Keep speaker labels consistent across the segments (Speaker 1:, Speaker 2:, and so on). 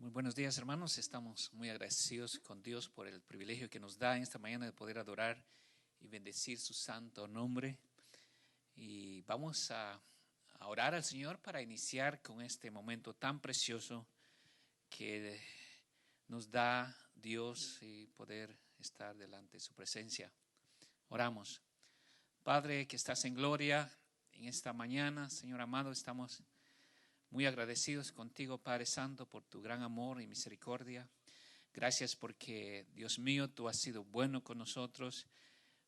Speaker 1: Muy buenos días, hermanos. Estamos muy agradecidos con Dios por el privilegio que nos da en esta mañana de poder adorar y bendecir su santo nombre. Y vamos a orar al Señor para iniciar con este momento tan precioso que nos da Dios y poder estar delante de su presencia. Oramos. Padre que estás en gloria, en esta mañana, Señor amado, estamos muy agradecidos contigo, Padre Santo, por tu gran amor y misericordia. Gracias porque, Dios mío, tú has sido bueno con nosotros,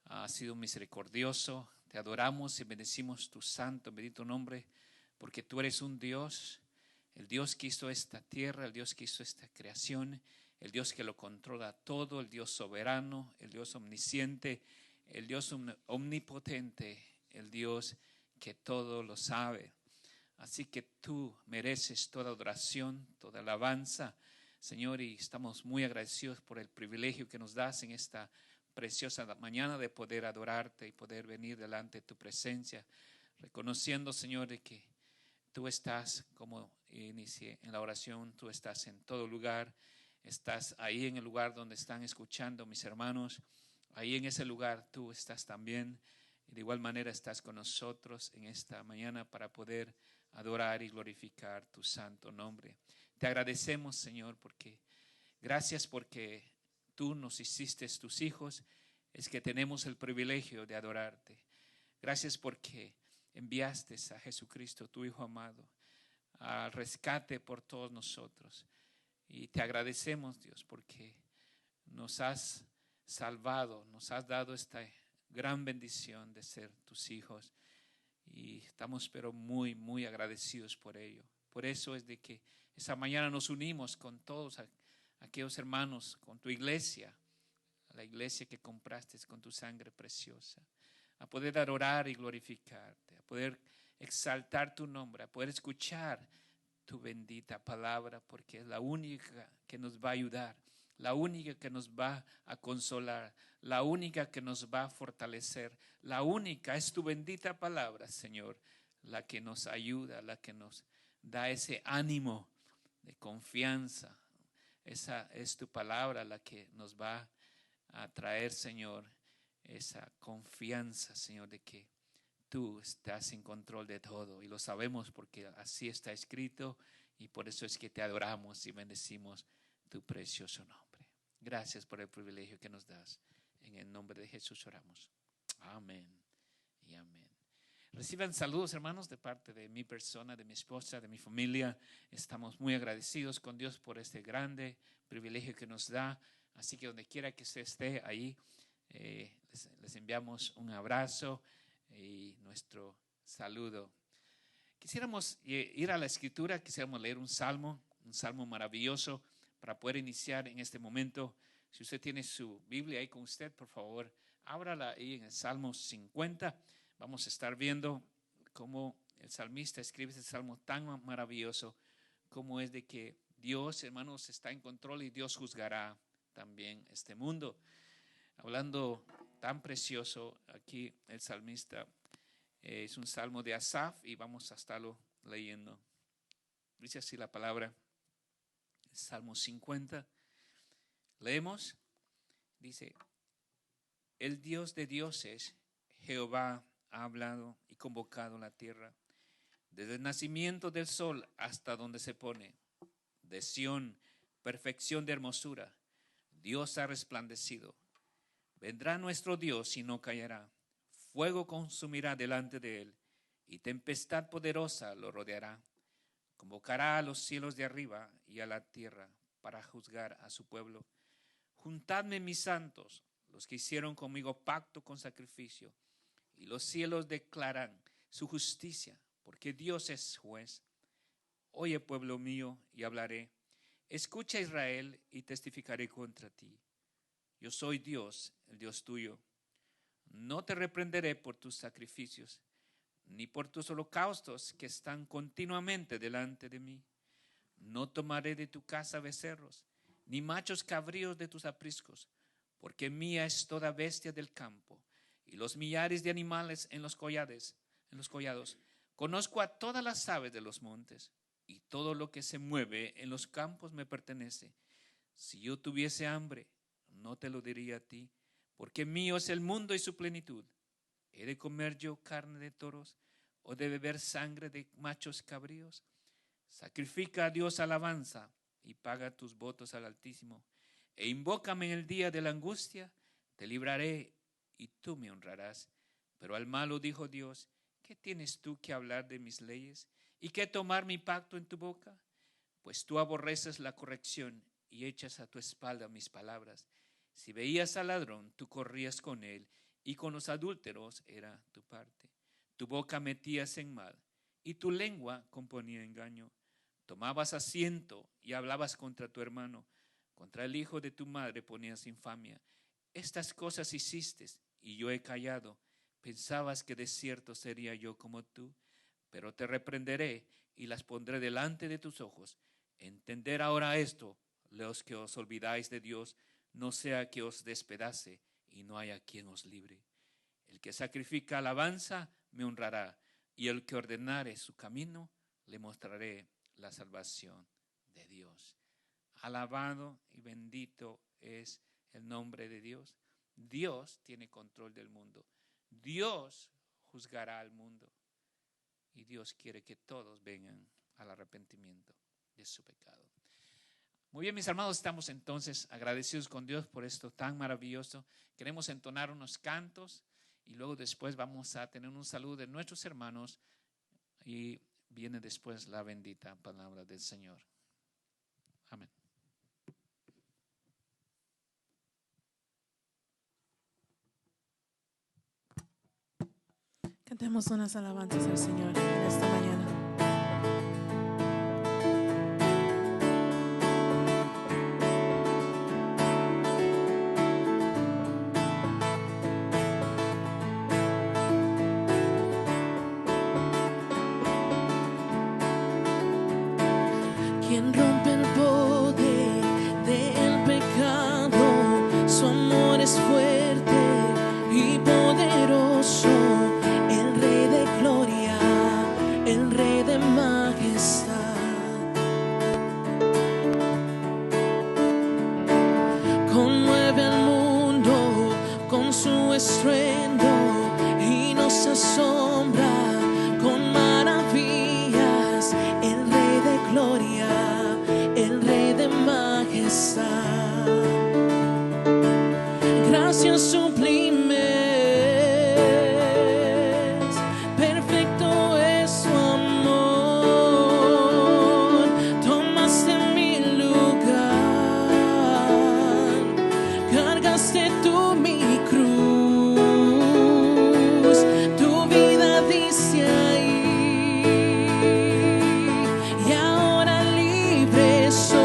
Speaker 1: has sido misericordioso. Te adoramos y bendecimos tu santo, bendito nombre, porque tú eres un Dios, el Dios que hizo esta tierra, el Dios que hizo esta creación, el Dios que lo controla todo, el Dios soberano, el Dios omnisciente, el Dios omnipotente, el Dios que todo lo sabe. Así que tú mereces toda adoración, toda alabanza, Señor, y estamos muy agradecidos por el privilegio que nos das en esta preciosa mañana de poder adorarte y poder venir delante de tu presencia, reconociendo, Señor, de que tú estás, como inicié en la oración, tú estás en todo lugar, estás ahí en el lugar donde están escuchando mis hermanos, ahí en ese lugar tú estás también. Y de igual manera estás con nosotros en esta mañana para poder adorar y glorificar tu santo nombre. Te agradecemos, Señor, gracias porque tú nos hiciste tus hijos, es que tenemos el privilegio de adorarte. Gracias porque enviaste a Jesucristo, tu Hijo amado, al rescate por todos nosotros. Y te agradecemos, Dios, porque nos has salvado, nos has dado esta gran bendición de ser tus hijos y estamos pero muy, muy agradecidos por ello. Por eso es de que esta mañana nos unimos con todos aquellos hermanos, con tu iglesia, la iglesia que compraste con tu sangre preciosa, a poder adorar y glorificarte, a poder exaltar tu nombre, a poder escuchar tu bendita palabra, porque es la única que nos va a ayudar, la única que nos va a consolar, la única que nos va a fortalecer, la única es tu bendita palabra, Señor, la que nos ayuda, la que nos da ese ánimo de confianza. Esa es tu palabra la que nos va a traer, Señor, esa confianza, Señor, de que tú estás en control de todo y lo sabemos porque así está escrito y por eso es que te adoramos y bendecimos tu precioso nombre. Gracias por el privilegio que nos das. En el nombre de Jesús oramos. Amén y amén. Reciban saludos, hermanos, de parte de mi persona, de mi esposa, de mi familia. Estamos muy agradecidos con Dios por este grande privilegio que nos da. Así que donde quiera que usted esté ahí, les enviamos un abrazo y nuestro saludo. Quisiéramos ir a la escritura, quisiéramos leer un salmo maravilloso para poder iniciar en este momento. Si usted tiene su Biblia ahí con usted, por favor, ábrala ahí en el Salmo 50. Vamos a estar viendo cómo el salmista escribe este salmo tan maravilloso, como es de que Dios, hermanos, está en control y Dios juzgará también este mundo. Hablando tan precioso, aquí el salmista es un salmo de Asaf y vamos a estarlo leyendo. Dice así la palabra, Salmo 50. Leemos, dice, el Dios de dioses, Jehová, ha hablado y convocado la tierra, desde el nacimiento del sol hasta donde se pone. De Sión, perfección de hermosura, Dios ha resplandecido. Vendrá nuestro Dios y no callará. Fuego consumirá delante de él y tempestad poderosa lo rodeará. Convocará a los cielos de arriba y a la tierra para juzgar a su pueblo. Juntadme mis santos, los que hicieron conmigo pacto con sacrificio, y los cielos declaran su justicia, porque Dios es juez. Oye, pueblo mío, y hablaré. Escucha, Israel, y testificaré contra ti. Yo soy Dios, el Dios tuyo. No te reprenderé por tus sacrificios, ni por tus holocaustos que están continuamente delante de mí. No tomaré de tu casa becerros, ni machos cabríos de tus apriscos, porque mía es toda bestia del campo, y los millares de animales en los collados. Conozco a todas las aves de los montes, y todo lo que se mueve en los campos me pertenece. Si yo tuviese hambre, no te lo diría a ti, porque mío es el mundo y su plenitud. ¿He de comer yo carne de toros o de beber sangre de machos cabríos? Sacrifica a Dios alabanza y paga tus votos al Altísimo. E invócame en el día de la angustia, te libraré y tú me honrarás. Pero al malo dijo Dios: ¿qué tienes tú que hablar de mis leyes y que tomar mi pacto en tu boca? Pues tú aborreces la corrección y echas a tu espalda mis palabras. Si veías al ladrón, tú corrías con él, y con los adúlteros era tu parte. Tu boca metías en mal, y tu lengua componía engaño. Tomabas asiento y hablabas contra tu hermano. Contra el hijo de tu madre ponías infamia. Estas cosas hiciste, y yo he callado. Pensabas que de cierto sería yo como tú, pero te reprenderé y las pondré delante de tus ojos. Entender ahora esto, los que os olvidáis de Dios, no sea que os despedace y no haya quien os libre. El que sacrifica alabanza me honrará, y el que ordenare su camino le mostraré la salvación de Dios. Alabado y bendito es el nombre de Dios. Dios tiene control del mundo. Dios juzgará al mundo, y Dios quiere que todos vengan al arrepentimiento de su pecado. Muy bien, mis hermanos, estamos entonces agradecidos con Dios por esto tan maravilloso. Queremos entonar unos cantos y luego después vamos a tener un saludo de nuestros hermanos y viene después la bendita palabra del Señor. Amén.
Speaker 2: Cantemos unas alabanzas al Señor en esta mañana. Quien rompe el poder del pecado, su amor es fuerte y poderoso. El Rey de gloria, el Rey de majestad, conmueve al mundo con su estruendo y nos asombra con maravillas. El Rey de gloria, el Rey de majestad, gracias sublimes, perfecto es su amor. Tomaste mi lugar, cargaste tú mi cruz, tu vida diste ahí, y ahora libre soy.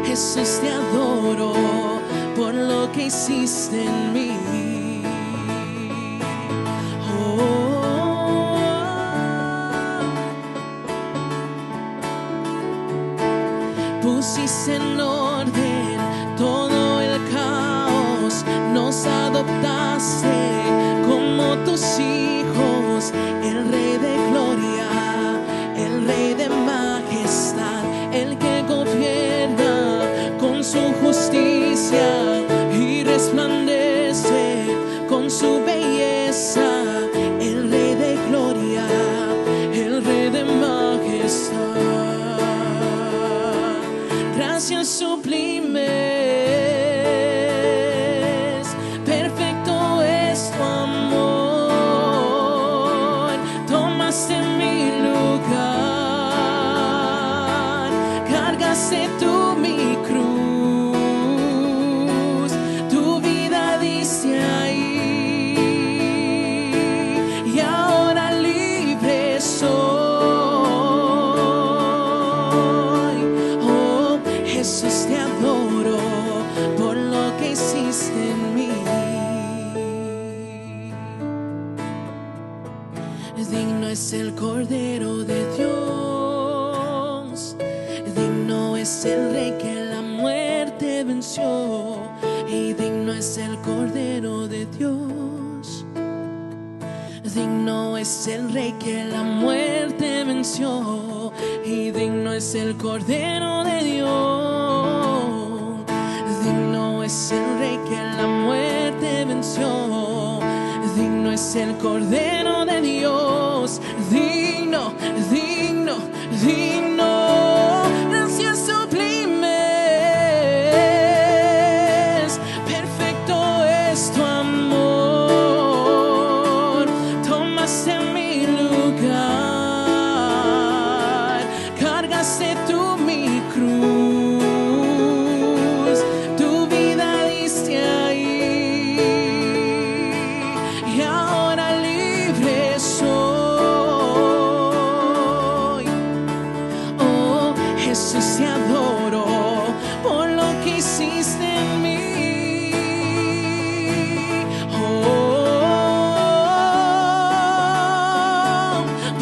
Speaker 2: Jesús, te adoro por lo que hiciste en mí. Pusiste en orden todo el caos, nos adoptaste como tus hijos. El Rey de gloria, el Rey de majestad, el que gobierna con su justicia y resplandece con su belleza. El Rey de gloria, el Rey de majestad, gracias sublimes, perfecto es tu amor. Tomaste mi lugar, cargaste tú mi cruz, tu vida diste ahí, y ahora libre soy. Oh, Jesús, te adoro por lo que hiciste en mí. Digno es el Cordero de Dios, digno es el Rey que la muerte venció, y digno es el Cordero de Dios, Digno es el Rey que la muerte venció, y digno es el Cordero de Dios. Digno es el Rey que la muerte venció, digno es el Cordero de Dios. Digno, digno, digno. Gracias sublimes, perfecto es tu amor. Tomaste mi lugar, cargaste tú mi cruz, tu vida diste ahí, y ahora libre soy. Oh, Jesús, te adoro por lo que hiciste en mí.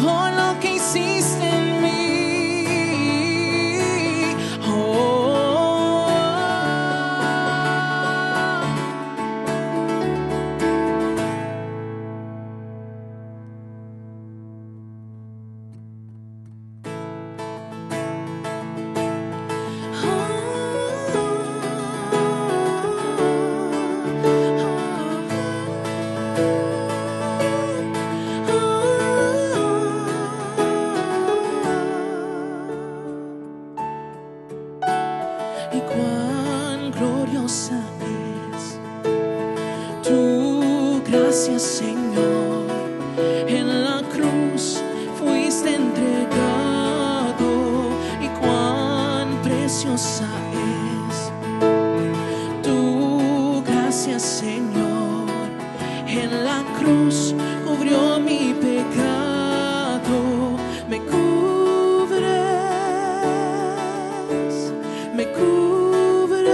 Speaker 2: Por lo que hiciste en mí. Y cuán gloriosa es tu gracia, Señor. En la cruz fuiste entregado, y cuán preciosa es tu gracia, Señor. En la cruz cubrió mi pecado. Me cubres, me cubres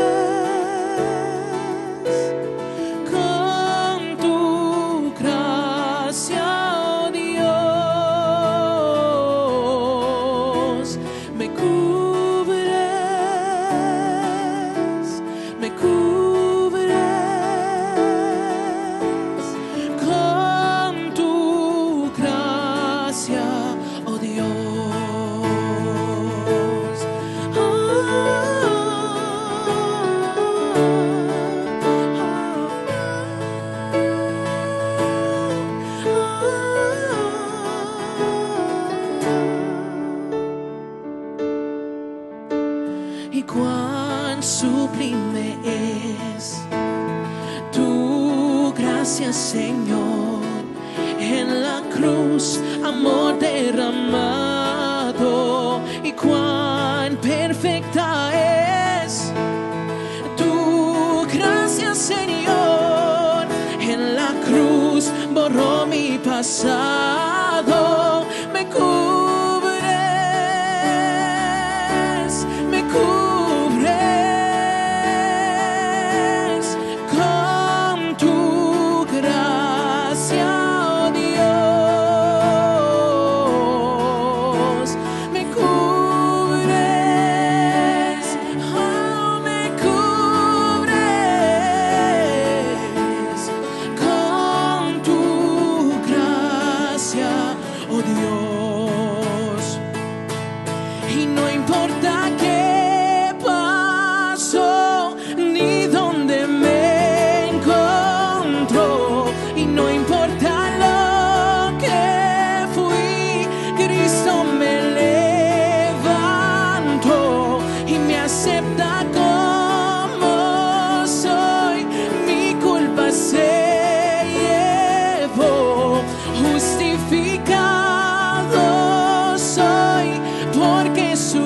Speaker 2: con tu gracia, oh Dios. Me cubres, me cubres con tu gracia, oh Dios. Y cuán sublime es tu gracia, Señor. En la cruz, amor derramado, y cuán perfecta es tu gracia, Señor. En la cruz borró mi pasado. Me cubres, me cubres con tu gracia, oh Dios. Me cubres, oh, me cubres con tu gracia, oh Dios. Y no importa qué pasó, ni dónde me encontró, y no importa lo que fui, Cristo me levantó y me acepta como soy. Mi culpa se llevó, justificado soy, porque su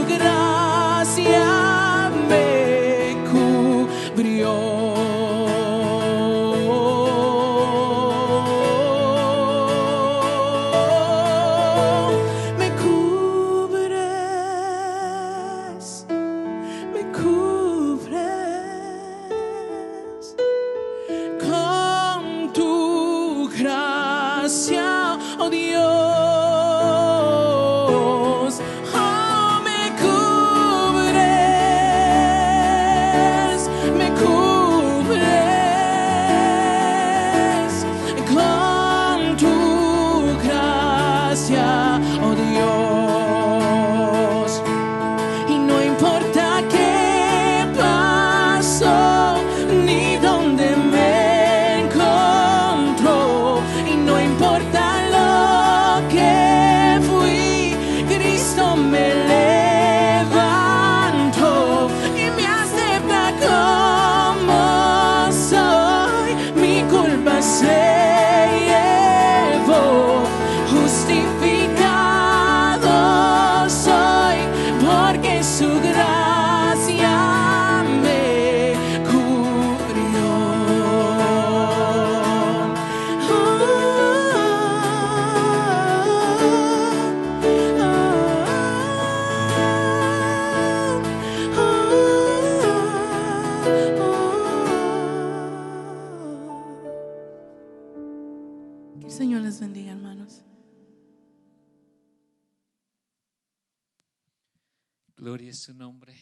Speaker 1: Gloria a su nombre.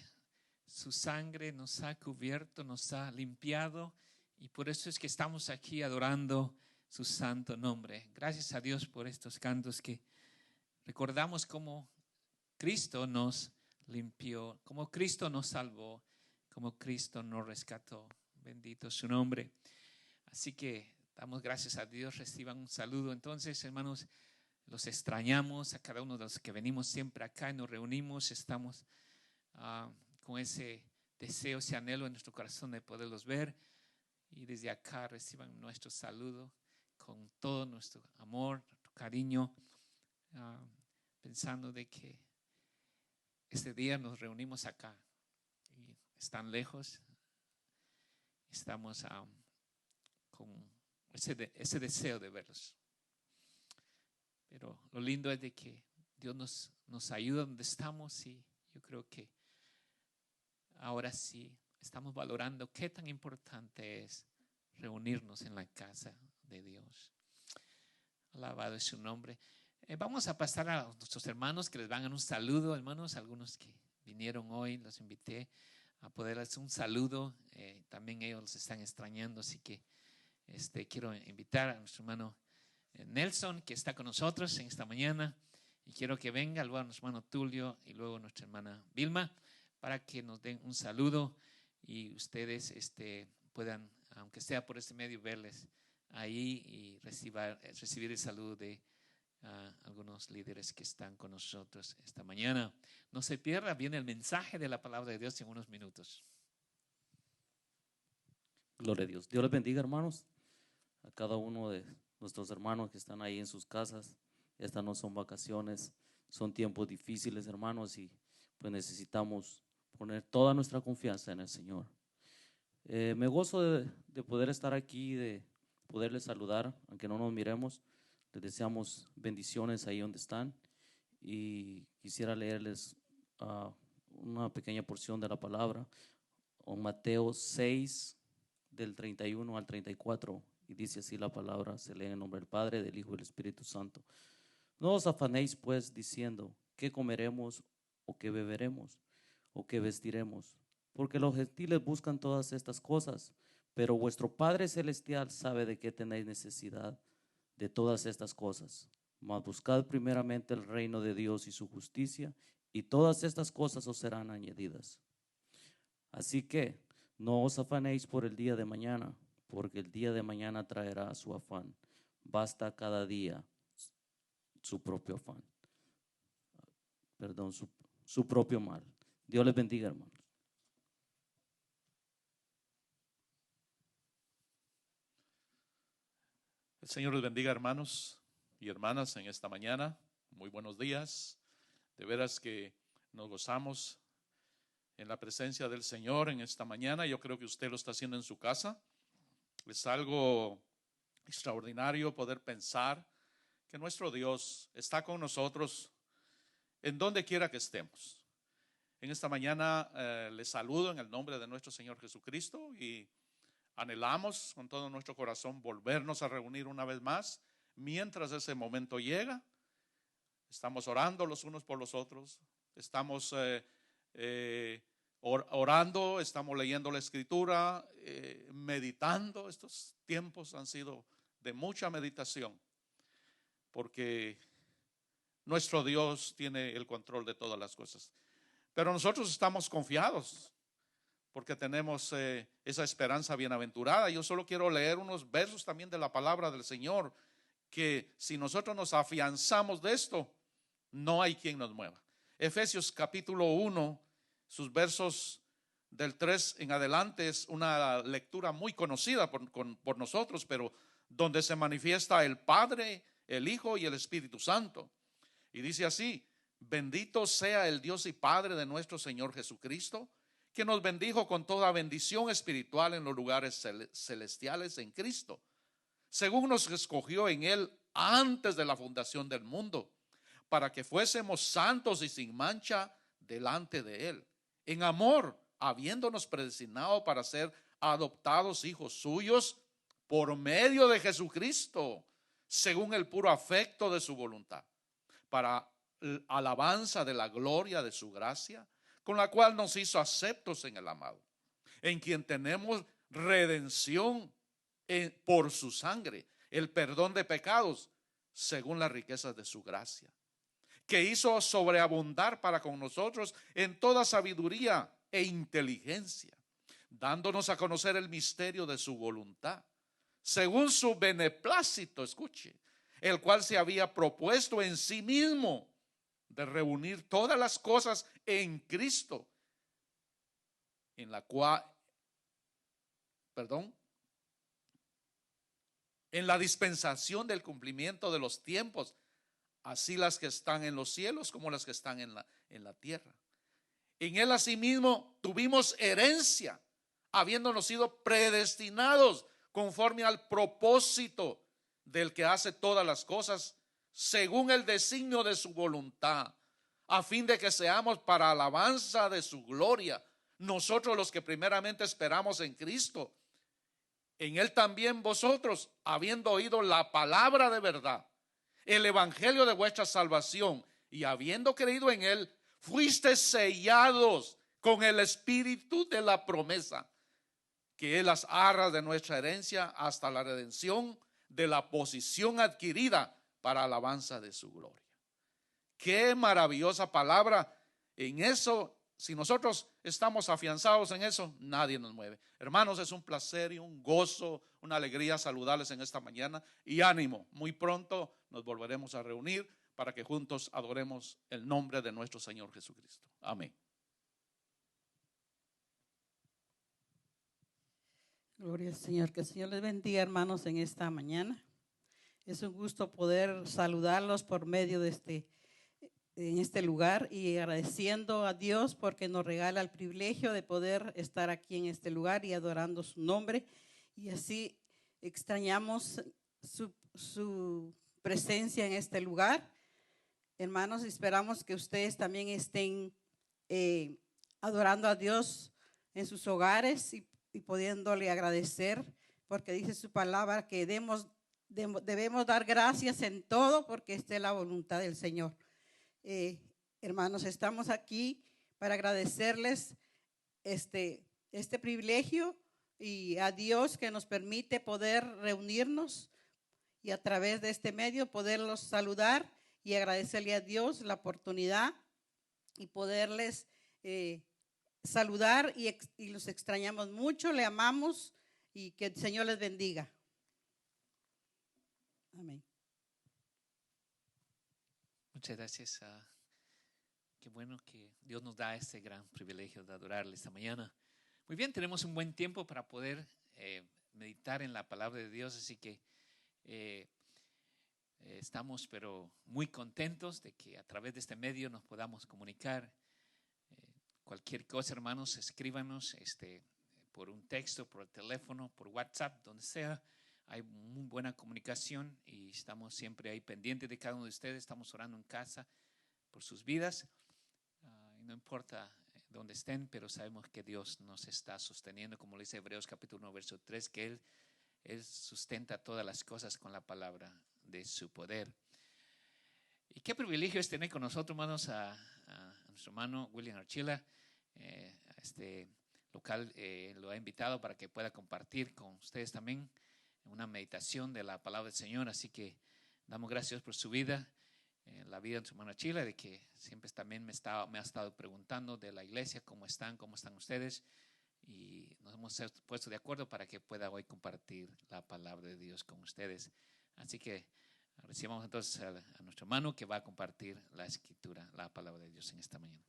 Speaker 1: Su sangre nos ha cubierto, nos ha limpiado, y por eso es que estamos aquí adorando su santo nombre. Gracias a Dios por estos cantos que recordamos cómo Cristo nos limpió, cómo Cristo nos salvó, cómo Cristo nos rescató. Bendito su nombre. Así que damos gracias a Dios. Reciban un saludo. Entonces, hermanos, los extrañamos a cada uno de los que venimos siempre acá y nos reunimos. Estamos con ese deseo, ese anhelo en nuestro corazón de poderlos ver. Y desde acá reciban nuestro saludo con todo nuestro amor, nuestro cariño, pensando de que este día nos reunimos acá y están lejos. Estamos con ese deseo de verlos. Pero lo lindo es de que Dios nos ayuda donde estamos, y yo creo que ahora sí estamos valorando qué tan importante es reunirnos en la casa de Dios. Alabado es su nombre. Vamos a pasar a nuestros hermanos que les van a dar un saludo, hermanos. Algunos que vinieron hoy, los invité a poder hacer un saludo. También ellos los están extrañando, así que quiero invitar a nuestro hermano Nelson, que está con nosotros en esta mañana, y quiero que venga luego nuestro hermano Tulio y luego nuestra hermana Vilma para que nos den un saludo y ustedes puedan, aunque sea por este medio, verles ahí y recibir el saludo de algunos líderes que están con nosotros esta mañana. No se pierda, viene el mensaje de la palabra de Dios en unos minutos.
Speaker 3: Gloria a Dios. Dios les bendiga, hermanos, a cada uno de nuestros hermanos que están ahí en sus casas. Estas no son vacaciones, son tiempos difíciles, hermanos, y pues necesitamos poner toda nuestra confianza en el Señor. Me gozo de poder estar aquí, de poderles saludar, aunque no nos miremos. Les deseamos bendiciones ahí donde están, y quisiera leerles una pequeña porción de la palabra en Mateo 6 del 31 al 34, y dice así la palabra. Se lee en el nombre del Padre, del Hijo y del Espíritu Santo. No os afanéis pues diciendo, ¿qué comeremos o qué beberemos o qué vestiremos? Porque los gentiles buscan todas estas cosas, pero vuestro Padre Celestial sabe de qué tenéis necesidad de todas estas cosas. Mas buscad primeramente el reino de Dios y su justicia, y todas estas cosas os serán añadidas. Así que no os afanéis por el día de mañana, porque el día de mañana traerá su afán. Basta cada día su propio afán. Su propio mal. Dios les bendiga, hermanos.
Speaker 4: El Señor les bendiga, hermanos y hermanas, en esta mañana. Muy buenos días. De veras que nos gozamos en la presencia del Señor en esta mañana. Yo creo que usted lo está haciendo en su casa. Es algo extraordinario poder pensar que nuestro Dios está con nosotros en donde quiera que estemos. En esta mañana les saludo en el nombre de nuestro Señor Jesucristo, y anhelamos con todo nuestro corazón volvernos a reunir una vez más. Mientras ese momento llega, estamos orando los unos por los otros, estamos orando, estamos leyendo la Escritura, meditando. Estos tiempos han sido de mucha meditación, porque nuestro Dios tiene el control de todas las cosas. Pero nosotros estamos confiados porque tenemos esa esperanza bienaventurada. Yo solo quiero leer unos versos también de la palabra del Señor, que si nosotros nos afianzamos de esto, no hay quien nos mueva. Efesios capítulo 1, sus versos del 3 en adelante, es una lectura muy conocida por nosotros, pero donde se manifiesta el Padre, el Hijo y el Espíritu Santo. Y dice así: bendito sea el Dios y Padre de nuestro Señor Jesucristo, que nos bendijo con toda bendición espiritual en los lugares celestiales en Cristo, según nos escogió en Él antes de la fundación del mundo, para que fuésemos santos y sin mancha delante de Él, en amor, habiéndonos predestinado para ser adoptados hijos suyos por medio de Jesucristo, según el puro afecto de su voluntad, para alabanza de la gloria de su gracia, con la cual nos hizo aceptos en el amado, en quien tenemos redención por su sangre, el perdón de pecados, según las riquezas de su gracia, que hizo sobreabundar para con nosotros en toda sabiduría e inteligencia, dándonos a conocer el misterio de su voluntad, según su beneplácito, escuche, el cual se había propuesto en sí mismo de reunir todas las cosas en Cristo, en la cual, en la dispensación del cumplimiento de los tiempos, así las que están en los cielos como las que están en la tierra. En él asimismo tuvimos herencia, habiéndonos sido predestinados conforme al propósito del que hace todas las cosas, según el designio de su voluntad, a fin de que seamos para alabanza de su gloria, nosotros los que primeramente esperamos en Cristo. En él también vosotros, habiendo oído la palabra de verdad, el evangelio de vuestra salvación, y habiendo creído en él, fuisteis sellados con el espíritu de la promesa, que es las arras de nuestra herencia hasta la redención de la posición adquirida para alabanza de su gloria. Qué maravillosa palabra. En eso, si nosotros estamos afianzados en eso, nadie nos mueve. Hermanos, es un placer y un gozo, una alegría saludarles en esta mañana, y ánimo, muy pronto nos volveremos a reunir para que juntos adoremos el nombre de nuestro Señor Jesucristo. Amén.
Speaker 5: Gloria al Señor. Que el Señor les bendiga, hermanos, en esta mañana. Es un gusto poder saludarlos por medio de en este lugar, y agradeciendo a Dios porque nos regala el privilegio de poder estar aquí en este lugar y adorando su nombre. Y así extrañamos su presencia en este lugar. Hermanos, esperamos que ustedes también estén adorando a Dios en sus hogares y pudiéndole agradecer, porque dice su palabra que debemos dar gracias en todo, porque esta es la voluntad del Señor. Hermanos, estamos aquí para agradecerles este privilegio, y a Dios que nos permite poder reunirnos y a través de este medio poderlos saludar y agradecerle a Dios la oportunidad y poderles saludar, y los extrañamos mucho, le amamos, y que el Señor les bendiga. Amén.
Speaker 1: Muchas gracias. Qué bueno que Dios nos da este gran privilegio de adorarle esta mañana. Muy bien, tenemos un buen tiempo para poder meditar en la palabra de Dios, así que estamos pero muy contentos de que a través de este medio nos podamos comunicar. Cualquier cosa, hermanos, escríbanos por un texto, por el teléfono, por WhatsApp, donde sea. Hay muy buena comunicación y estamos siempre ahí pendientes de cada uno de ustedes. Estamos orando en casa por sus vidas. Y no importa dónde estén, pero sabemos que Dios nos está sosteniendo, como le dice Hebreos capítulo 1, verso 3, que Él sustenta todas las cosas con la palabra de su poder. Y qué privilegio es tener con nosotros, hermanos, a nuestro hermano William Archila. Este local lo ha invitado para que pueda compartir con ustedes también una meditación de la palabra del Señor. Así que damos gracias por su vida, la vida de nuestro hermano Archila, de que siempre también me ha estado preguntando de la iglesia, cómo están ustedes, y nos hemos puesto de acuerdo para que pueda hoy compartir la palabra de Dios con ustedes. Así que recibamos entonces a nuestro hermano que va a compartir la escritura, la palabra de Dios en esta mañana.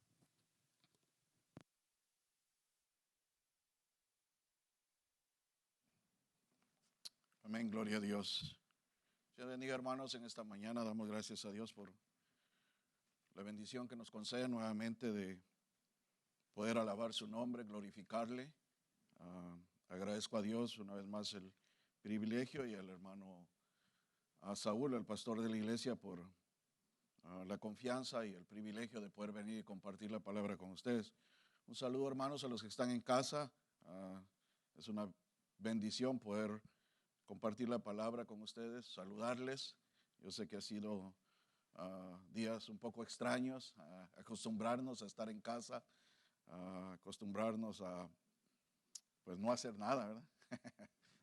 Speaker 6: Amén, gloria a Dios. Dios bendiga, hermanos, en esta mañana damos gracias a Dios por la bendición que nos concede nuevamente de poder alabar su nombre, glorificarle. Agradezco a Dios una vez más el privilegio, y al hermano a Saúl, el pastor de la iglesia, por la confianza y el privilegio de poder venir y compartir la palabra con ustedes. Un saludo, hermanos, a los que están en casa. Es una bendición poder compartir la palabra con ustedes, saludarles. Yo sé que ha sido días un poco extraños, acostumbrarnos a estar en casa, acostumbrarnos a, pues, no hacer nada, ¿verdad?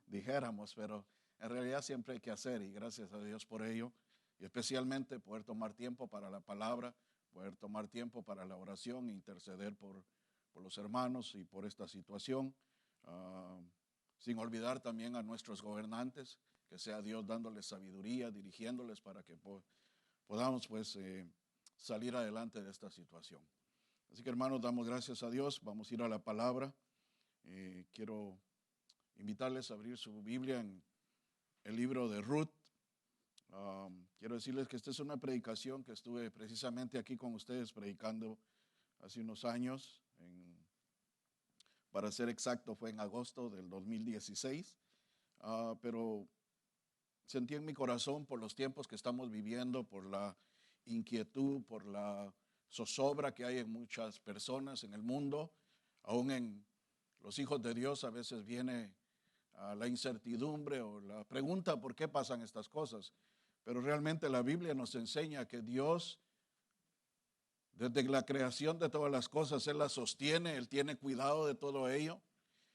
Speaker 6: Dijéramos, pero en realidad siempre hay que hacer, y gracias a Dios por ello, y especialmente poder tomar tiempo para la palabra, poder tomar tiempo para la oración, interceder por los hermanos y por esta situación, sin olvidar también a nuestros gobernantes, que sea Dios dándoles sabiduría, dirigiéndoles para que podamos pues salir adelante de esta situación. Así que, hermanos, damos gracias a Dios. Vamos a ir a la palabra. Quiero invitarles a abrir su Biblia en el libro de Ruth. Quiero decirles que esta es una predicación que estuve precisamente aquí con ustedes predicando hace unos años. Para ser exacto, fue en agosto del 2016. Pero sentí en mi corazón por los tiempos que estamos viviendo, por la inquietud, por la zozobra que hay en muchas personas en el mundo, aún en los hijos de Dios a veces viene la incertidumbre o la pregunta por qué pasan estas cosas. Pero realmente la Biblia nos enseña que Dios, desde la creación de todas las cosas, Él las sostiene, Él tiene cuidado de todo ello.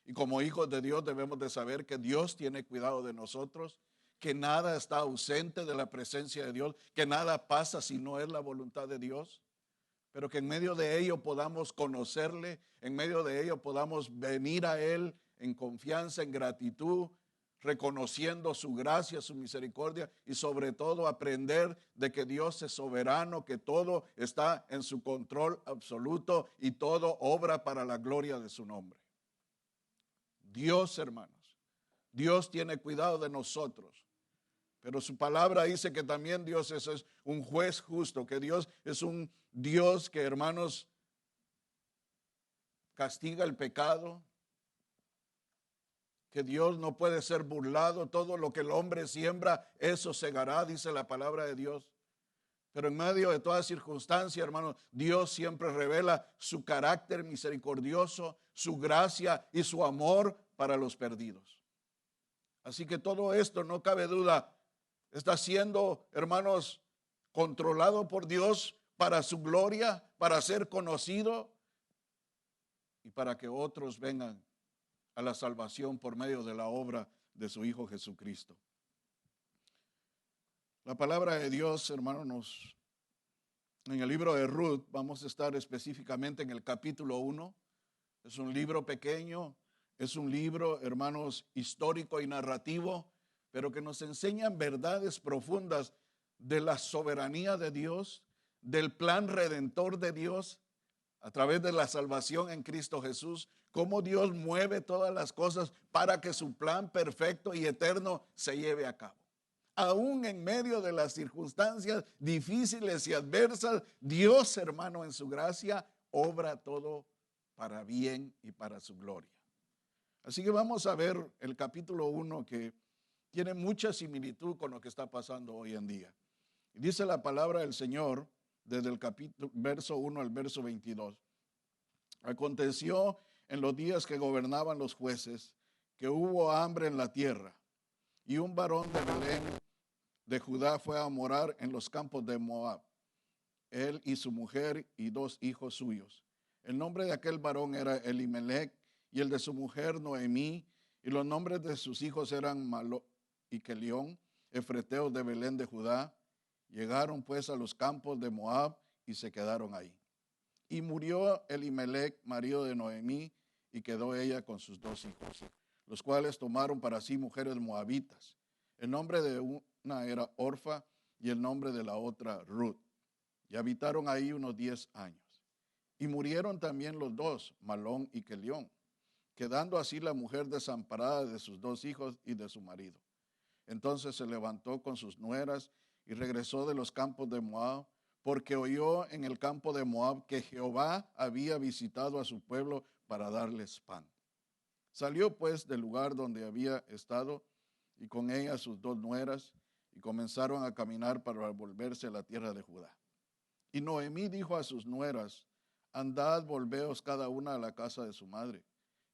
Speaker 6: Y como hijos de Dios debemos de saber que Dios tiene cuidado de nosotros, que nada está ausente de la presencia de Dios, que nada pasa si no es la voluntad de Dios, pero que en medio de ello podamos conocerle, en medio de ello podamos venir a Él en confianza, en gratitud, reconociendo su gracia, su misericordia y sobre todo aprender de que Dios es soberano, que todo está en su control absoluto y todo obra para la gloria de su nombre. Dios, hermanos, Dios tiene cuidado de nosotros, pero su palabra dice que también Dios es un juez justo, que Dios es un Dios que, hermanos, castiga el pecado, que Dios no puede ser burlado, todo lo que el hombre siembra, eso segará, dice la palabra de Dios. Pero en medio de toda circunstancia, hermanos, Dios siempre revela su carácter misericordioso, su gracia y su amor para los perdidos. Así que todo esto, no cabe duda, está siendo, hermanos, controlado por Dios para su gloria, para ser conocido y para que otros vengan a la salvación por medio de la obra de su Hijo Jesucristo. La palabra de Dios, hermanos, en el libro de Ruth, vamos a estar específicamente en el capítulo 1. Es un libro pequeño, es un libro, hermanos, histórico y narrativo, pero que nos enseñan verdades profundas de la soberanía de Dios, del plan redentor de Dios a través de la salvación en Cristo Jesús, cómo Dios mueve todas las cosas para que su plan perfecto y eterno se lleve a cabo. Aún en medio de las circunstancias difíciles y adversas, Dios, hermano, en su gracia, obra todo para bien y para su gloria. Así que vamos a ver el capítulo 1, que tiene mucha similitud con lo que está pasando hoy en día. Y dice la palabra del Señor desde el capítulo, verso 1 al verso 22. Aconteció en los días que gobernaban los jueces que hubo hambre en la tierra, y un varón de Belén de Judá fue a morar en los campos de Moab, él y su mujer y 2 hijos suyos. El nombre de aquel varón era Elimelech y el de su mujer Noemí, y los nombres de sus hijos eran Malón y Kelión, efreteos de Belén de Judá. Llegaron pues a los campos de Moab y se quedaron ahí. Y murió Elimelech, marido de Noemí, y quedó ella con sus 2 hijos, los cuales tomaron para sí mujeres moabitas. El nombre de una era Orfa y el nombre de la otra Ruth. Y habitaron ahí unos 10 años. Y murieron también los 2, Malón y Kelión, quedando así la mujer desamparada de sus 2 hijos y de su marido. Entonces se levantó con sus nueras y regresó de los campos de Moab, porque oyó en el campo de Moab que Jehová había visitado a su pueblo para darles pan. Salió pues del lugar donde había estado y con ella sus 2 nueras, y comenzaron a caminar para volverse a la tierra de Judá. Y Noemí dijo a sus nueras: andad, volveos cada una a la casa de su madre.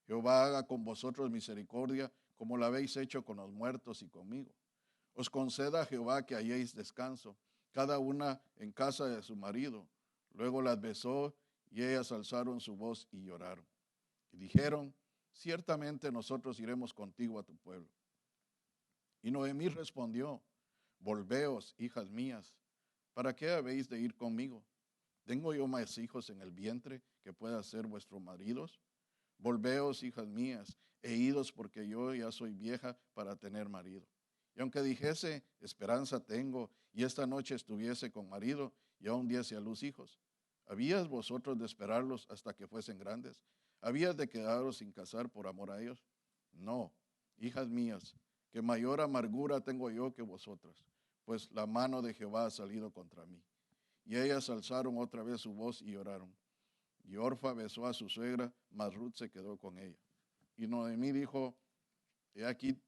Speaker 6: Jehová haga con vosotros misericordia, como la habéis hecho con los muertos y conmigo. Os conceda Jehová que halléis descanso, cada una en casa de su marido. Luego las besó Y ellas alzaron su voz y lloraron. Y dijeron, ciertamente nosotros iremos contigo a tu pueblo. Y Noemí respondió, volveos, hijas mías, ¿para qué habéis de ir conmigo? ¿Tengo yo más hijos en el vientre que pueda ser vuestros maridos? Volveos, hijas mías, e idos porque yo ya soy vieja para tener marido. Y aunque dijese, esperanza tengo, y esta noche estuviese con marido, y aún diese a luz hijos, ¿habías vosotros de esperarlos hasta que fuesen grandes? ¿Habías de quedaros sin casar por amor a ellos? No, hijas mías, que mayor amargura tengo yo que vosotras, pues la mano de Jehová ha salido contra mí. Y ellas alzaron otra vez su voz y lloraron. Y Orfa besó a su suegra, mas Ruth se quedó con ella. Y Noemí dijo, he aquí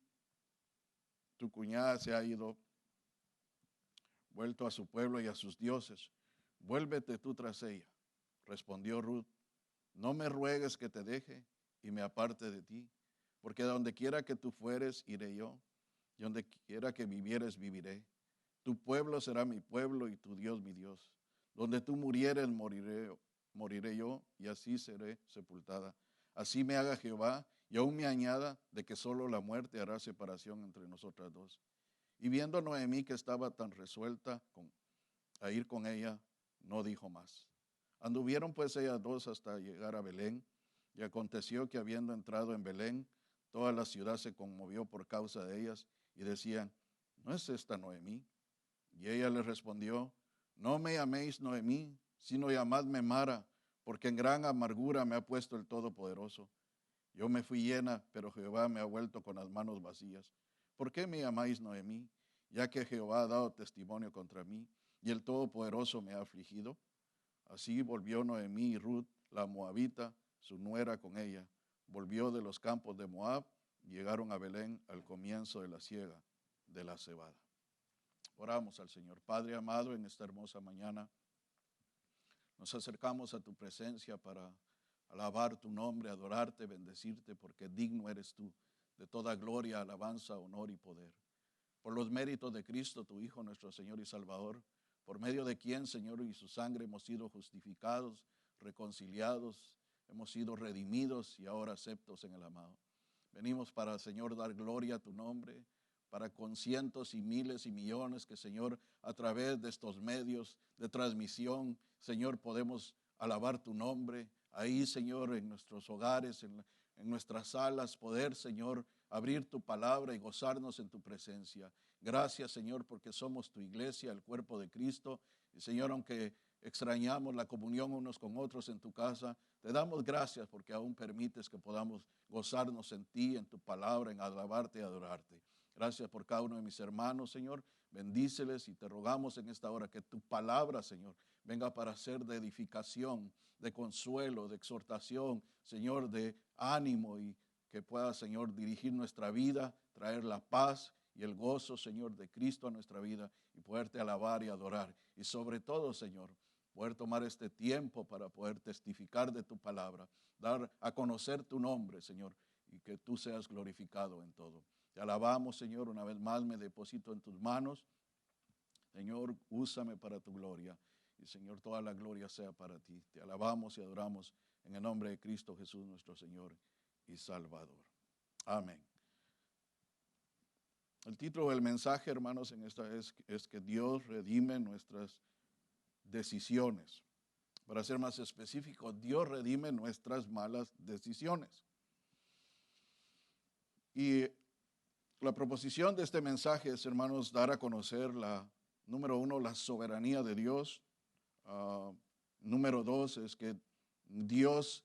Speaker 6: tu cuñada se ha ido, vuelto a su pueblo y a sus dioses. Vuélvete tú tras ella. Respondió Ruth, no me ruegues que te deje y me aparte de ti, porque donde quiera que tú fueres, iré yo, y donde quiera que vivieres, viviré. Tu pueblo será mi pueblo y tu Dios mi Dios. Donde tú murieres, moriré yo, y así seré sepultada. Así me haga Jehová, y aún me añada de que solo la muerte hará separación entre nosotras dos. Y viendo Noemí que estaba tan resuelta a ir con ella, no dijo más. Anduvieron pues ellas dos hasta llegar a Belén, y aconteció que habiendo entrado en Belén, toda la ciudad se conmovió por causa de ellas, y decían, ¿no es esta Noemí? Y ella les respondió, no me llaméis Noemí, sino llamadme Mara, porque en gran amargura me ha puesto el Todopoderoso. Yo me fui llena, pero Jehová me ha vuelto con las manos vacías. ¿Por qué me llamáis Noemí? Ya que Jehová ha dado testimonio contra mí, y el Todopoderoso me ha afligido. Así volvió Noemí y Ruth, la moabita, su nuera con ella. Volvió de los campos de Moab, y llegaron a Belén al comienzo de la siega de la cebada. Oramos al Señor. Padre amado, en esta hermosa mañana nos acercamos a tu presencia para alabar tu nombre, adorarte, bendecirte, porque digno eres tú de toda gloria, alabanza, honor y poder. Por los méritos de Cristo, tu Hijo, nuestro Señor y Salvador, por medio de quien, Señor, y su sangre hemos sido justificados, reconciliados, hemos sido redimidos y ahora aceptos en el amado. Venimos para, Señor, dar gloria a tu nombre, para con cientos y miles y millones que, Señor, a través de estos medios de transmisión, Señor, podemos alabar tu nombre. Ahí, Señor, en nuestros hogares, en nuestras salas, poder, Señor, abrir tu palabra y gozarnos en tu presencia. Gracias, Señor, porque somos tu iglesia, el cuerpo de Cristo. Y, Señor, aunque extrañamos la comunión unos con otros en tu casa, te damos gracias porque aún permites que podamos gozarnos en ti, en tu palabra, en alabarte y adorarte. Gracias por cada uno de mis hermanos, Señor. Bendíceles y te rogamos en esta hora que tu palabra, Señor, venga para ser de edificación, de consuelo, de exhortación, Señor, de ánimo y que pueda, Señor, dirigir nuestra vida, traer la paz y el gozo, Señor, de Cristo a nuestra vida y poderte alabar y adorar. Y sobre todo, Señor, poder tomar este tiempo para poder testificar de tu palabra, dar a conocer tu nombre, Señor, y que tú seas glorificado en todo. Te alabamos, Señor, una vez más me deposito en tus manos. Señor, úsame para tu gloria. Y, Señor, toda la gloria sea para ti. Te alabamos y adoramos en el nombre de Cristo Jesús, nuestro Señor y Salvador. Amén. El título del mensaje, hermanos, en esta es que Dios redime nuestras decisiones. Para ser más específico, Dios redime nuestras malas decisiones. Y la proposición de este mensaje es, hermanos, dar a conocer número uno, la soberanía de Dios. Número dos, es que Dios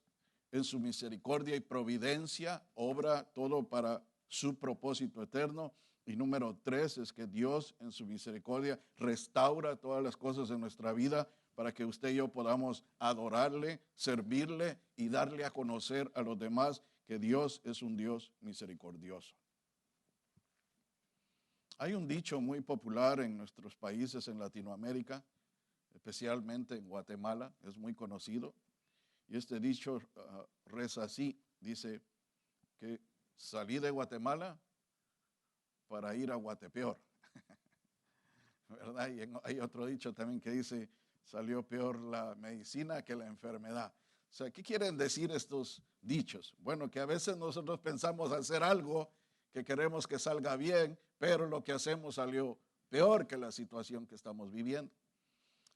Speaker 6: en su misericordia y providencia obra todo para su propósito eterno. Y número tres, es que Dios en su misericordia restaura todas las cosas en nuestra vida para que usted y yo podamos adorarle, servirle y darle a conocer a los demás que Dios es un Dios misericordioso. Hay un dicho muy popular en nuestros países en Latinoamérica, especialmente en Guatemala, es muy conocido. Y este dicho reza así, dice que salí de Guatemala para ir a Guatepeor. ¿Verdad? Y hay otro dicho también que dice, salió peor la medicina que la enfermedad. O sea, ¿qué quieren decir estos dichos? Bueno, que a veces nosotros pensamos hacer algo que queremos que salga bien, pero lo que hacemos salió peor que la situación que estamos viviendo.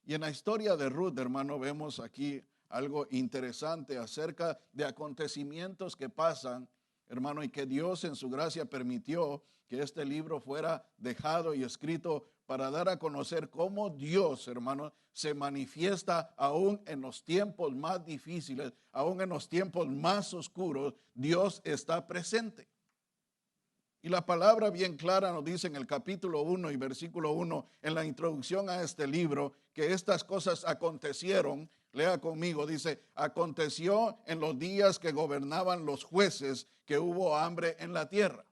Speaker 6: Y en la historia de Ruth, hermano, vemos aquí algo interesante acerca de acontecimientos que pasan, hermano, y que Dios en su gracia permitió que este libro fuera dejado y escrito para dar a conocer cómo Dios, hermano, se manifiesta aún en los tiempos más difíciles, aún en los tiempos más oscuros. Dios está presente. Y la palabra bien clara nos dice en el capítulo 1 y versículo 1, en la introducción a este libro, que estas cosas acontecieron. Lea conmigo, dice: aconteció en los días que gobernaban los jueces que hubo hambre en la tierra.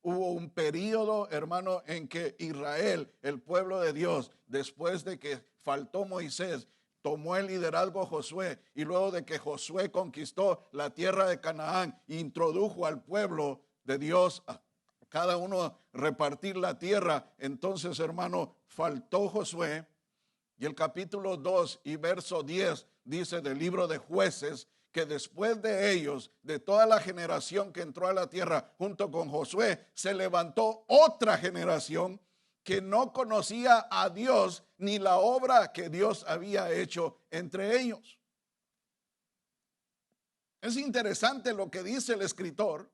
Speaker 6: Hubo un periodo, hermano, en que Israel, el pueblo de Dios, después de que faltó Moisés, tomó el liderazgo Josué, y luego de que Josué conquistó la tierra de Canaán, introdujo al pueblo de Dios a cada uno repartir la tierra. Entonces, hermano, faltó Josué, y el capítulo 2 y verso 10 dice del libro de Jueces que después de ellos, de toda la generación que entró a la tierra junto con Josué, se levantó otra generación que no conocía a Dios ni la obra que Dios había hecho entre ellos. Es interesante lo que dice el escritor,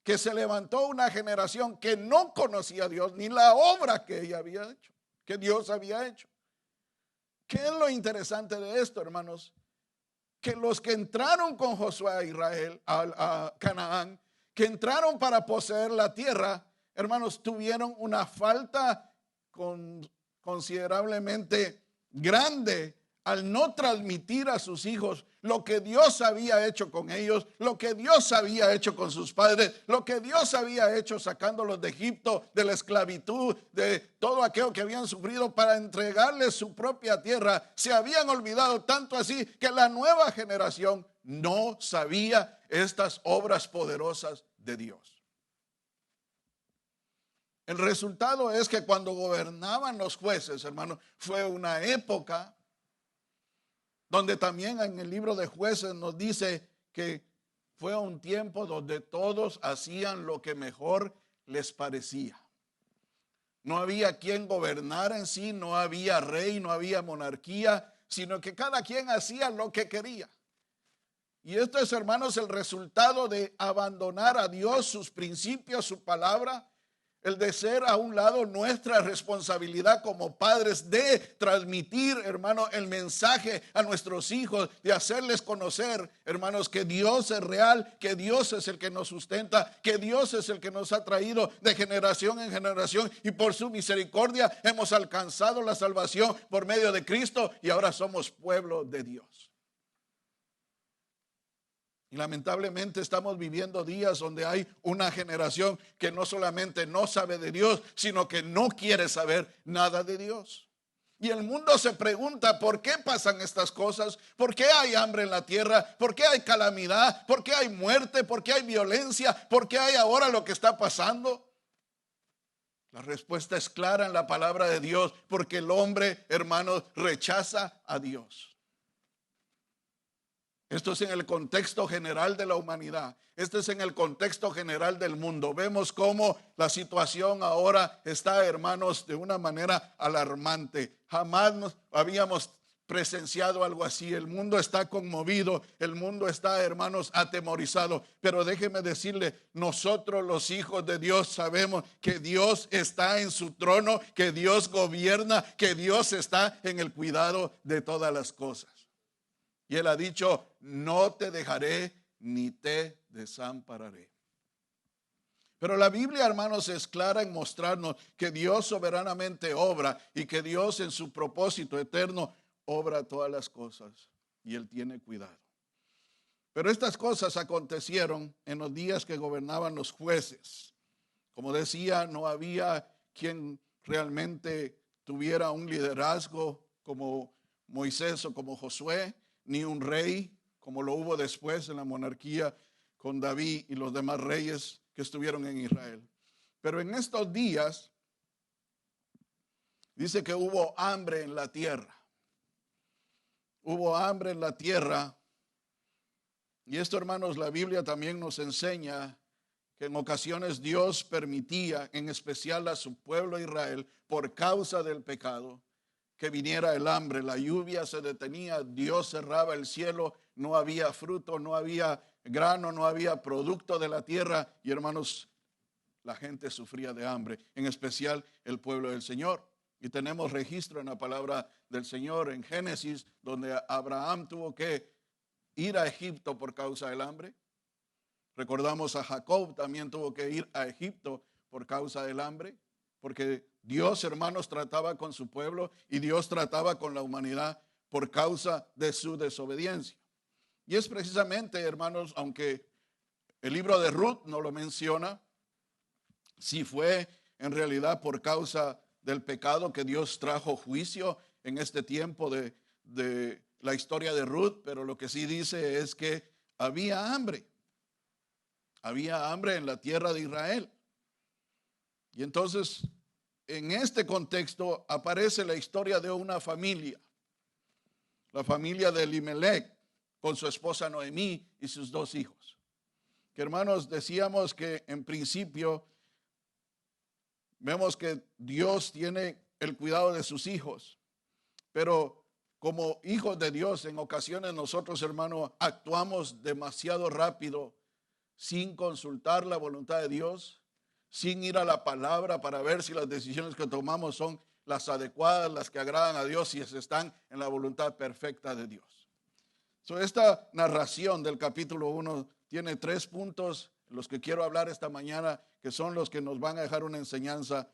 Speaker 6: que se levantó una generación que no conocía a Dios ni la obra que ella había hecho, que Dios había hecho. ¿Qué es lo interesante de esto, hermanos? Que los que entraron con Josué a Israel, a Canaán, que entraron para poseer la tierra, hermanos, tuvieron una falta considerablemente grande al no transmitir a sus hijos lo que Dios había hecho con ellos, lo que Dios había hecho con sus padres, lo que Dios había hecho sacándolos de Egipto, de la esclavitud, de todo aquello que habían sufrido para entregarles su propia tierra. Se habían olvidado tanto así que la nueva generación no sabía estas obras poderosas de Dios. El resultado es que cuando gobernaban los jueces, hermano, fue una época donde también en el libro de Jueces nos dice que fue un tiempo donde todos hacían lo que mejor les parecía. No había quien gobernara en sí, no había rey, no había monarquía, sino que cada quien hacía lo que quería. Y esto es, hermanos, el resultado de abandonar a Dios, sus principios, su palabra. El de ser a un lado nuestra responsabilidad como padres de transmitir, hermano, el mensaje a nuestros hijos, de hacerles conocer, hermanos, que Dios es real, que Dios es el que nos sustenta, que Dios es el que nos ha traído de generación en generación, y por su misericordia hemos alcanzado la salvación por medio de Cristo y ahora somos pueblo de Dios. Y lamentablemente estamos viviendo días donde hay una generación que no solamente no sabe de Dios, sino que no quiere saber nada de Dios. Y el mundo se pregunta, ¿por qué pasan estas cosas? ¿Por qué hay hambre en la tierra? ¿Por qué hay calamidad? ¿Por qué hay muerte? ¿Por qué hay violencia? ¿Por qué hay ahora lo que está pasando? La respuesta es clara en la palabra de Dios, porque el hombre, hermanos, rechaza a Dios. Esto es en el contexto general de la humanidad. Esto es en el contexto general del mundo. Vemos cómo la situación ahora está, hermanos, de una manera alarmante. Jamás nos habíamos presenciado algo así. El mundo está conmovido. El mundo está, hermanos, atemorizado. Pero déjeme decirle, nosotros los hijos de Dios sabemos que Dios está en su trono, que Dios gobierna, que Dios está en el cuidado de todas las cosas. Y Él ha dicho, no te dejaré ni te desampararé. Pero la Biblia, hermanos, es clara en mostrarnos que Dios soberanamente obra y que Dios en su propósito eterno obra todas las cosas y Él tiene cuidado. Pero estas cosas acontecieron en los días que gobernaban los jueces. Como decía, no había quien realmente tuviera un liderazgo como Moisés o como Josué, ni un rey como lo hubo después en la monarquía con David y los demás reyes que estuvieron en Israel. Pero en estos días dice que hubo hambre en la tierra. hubo hambre en la tierra. Y esto, hermanos, la Biblia también nos enseña que en ocasiones Dios permitía, en especial a su pueblo Israel, por causa del pecado, que viniera el hambre. La lluvia se detenía, Dios cerraba el cielo, no había fruto, no había grano, no había producto de la tierra. Y hermanos, la gente sufría de hambre, en especial el pueblo del Señor. Y tenemos registro en la palabra del Señor en Génesis, donde Abraham tuvo que ir a Egipto por causa del hambre. Recordamos a Jacob, también tuvo que ir a Egipto por causa del hambre, porque Dios, hermanos, trataba con su pueblo y Dios trataba con la humanidad por causa de su desobediencia. Y es precisamente, hermanos, aunque el libro de Ruth no lo menciona, si fue en realidad por causa del pecado que Dios trajo juicio en este tiempo de la historia de Ruth, pero lo que sí dice es que había hambre. Había hambre en la tierra de Israel. Y entonces, en este contexto aparece la historia de una familia. La familia de Elimelech con su esposa Noemí y sus 2 hijos. Que hermanos, decíamos que en principio vemos que Dios tiene el cuidado de sus hijos. Pero como hijos de Dios, en ocasiones nosotros, hermanos, actuamos demasiado rápido sin consultar la voluntad de Dios, sin ir a la palabra para ver si las decisiones que tomamos son las adecuadas, las que agradan a Dios, si están en la voluntad perfecta de Dios. Esta narración del capítulo 1 tiene 3 puntos, los que quiero hablar esta mañana, que son los que nos van a dejar una enseñanza,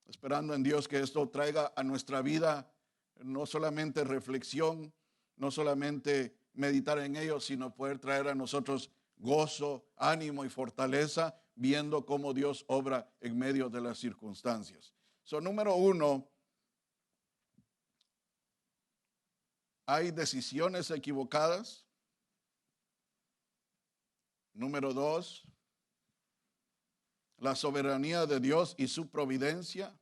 Speaker 6: esperando en Dios que esto traiga a nuestra vida no solamente reflexión, no solamente meditar en ello, sino poder traer a nosotros gozo, ánimo y fortaleza, viendo cómo Dios obra en medio de las circunstancias. Número 1, hay decisiones equivocadas. Número 2, la soberanía de Dios y su providencia.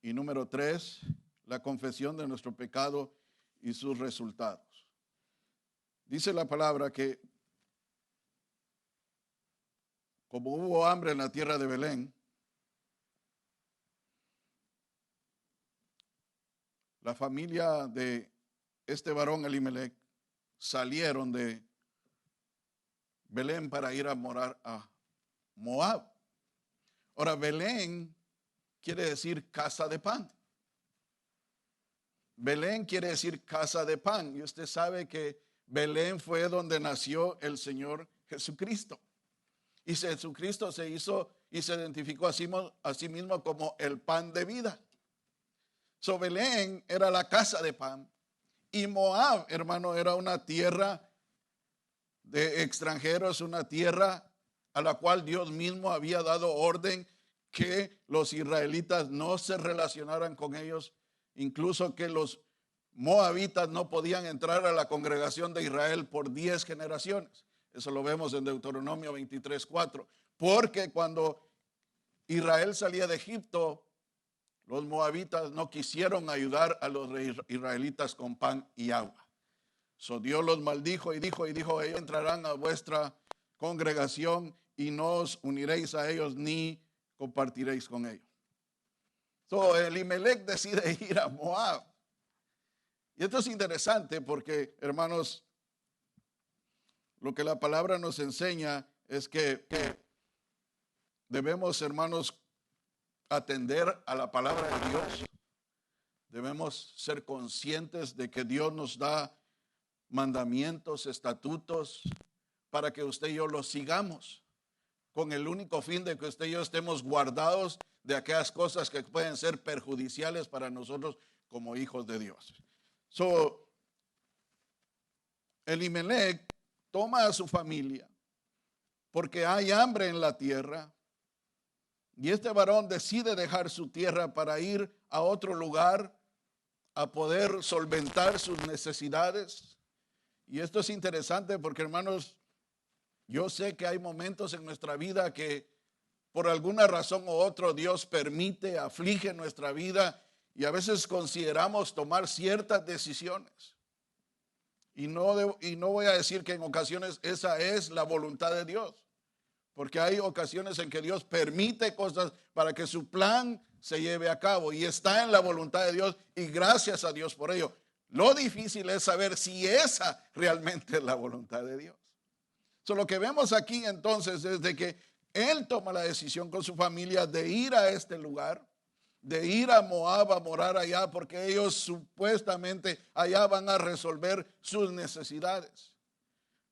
Speaker 6: Y número 3, la confesión de nuestro pecado y sus resultados. Dice la palabra que como hubo hambre en la tierra de Belén, la familia de este varón Elimelech salieron de Belén para ir a morar a Moab. Ahora, Belén quiere decir casa de pan. Belén quiere decir casa de pan. Y usted sabe que Belén fue donde nació el Señor Jesucristo. Y Jesucristo se hizo y se identificó a sí mismo como el pan de vida. Belén era la casa de pan. Y Moab, hermano, era una tierra de extranjeros, una tierra a la cual Dios mismo había dado orden que los israelitas no se relacionaran con ellos, incluso que los moabitas no podían entrar a la congregación de Israel por 10 generaciones. Eso lo vemos en Deuteronomio 23:4. Porque cuando Israel salía de Egipto, los moabitas no quisieron ayudar a los israelitas con pan y agua. Dios los maldijo y dijo, ellos entrarán a vuestra congregación y no os uniréis a ellos ni compartiréis con ellos. Elimelech decide ir a Moab. Y esto es interesante porque, hermanos, lo que la palabra nos enseña es que debemos, hermanos, atender a la palabra de Dios. Debemos ser conscientes de que Dios nos da mandamientos, estatutos, para que usted y yo los sigamos, con el único fin de que usted y yo estemos guardados de aquellas cosas que pueden ser perjudiciales para nosotros como hijos de Dios. Elimelech toma a su familia porque hay hambre en la tierra. Y este varón decide dejar su tierra para ir a otro lugar a poder solventar sus necesidades. Y esto es interesante porque, hermanos, yo sé que hay momentos en nuestra vida que por alguna razón u otra Dios permite, aflige nuestra vida y a veces consideramos tomar ciertas decisiones. Y no voy a decir que en ocasiones esa es la voluntad de Dios, porque hay ocasiones en que Dios permite cosas para que su plan se lleve a cabo y está en la voluntad de Dios y gracias a Dios por ello. Lo difícil es saber si esa realmente es la voluntad de Dios. Lo que vemos aquí entonces es de que él toma la decisión con su familia de ir a este lugar, de ir a Moab a morar allá, porque ellos supuestamente allá van a resolver sus necesidades.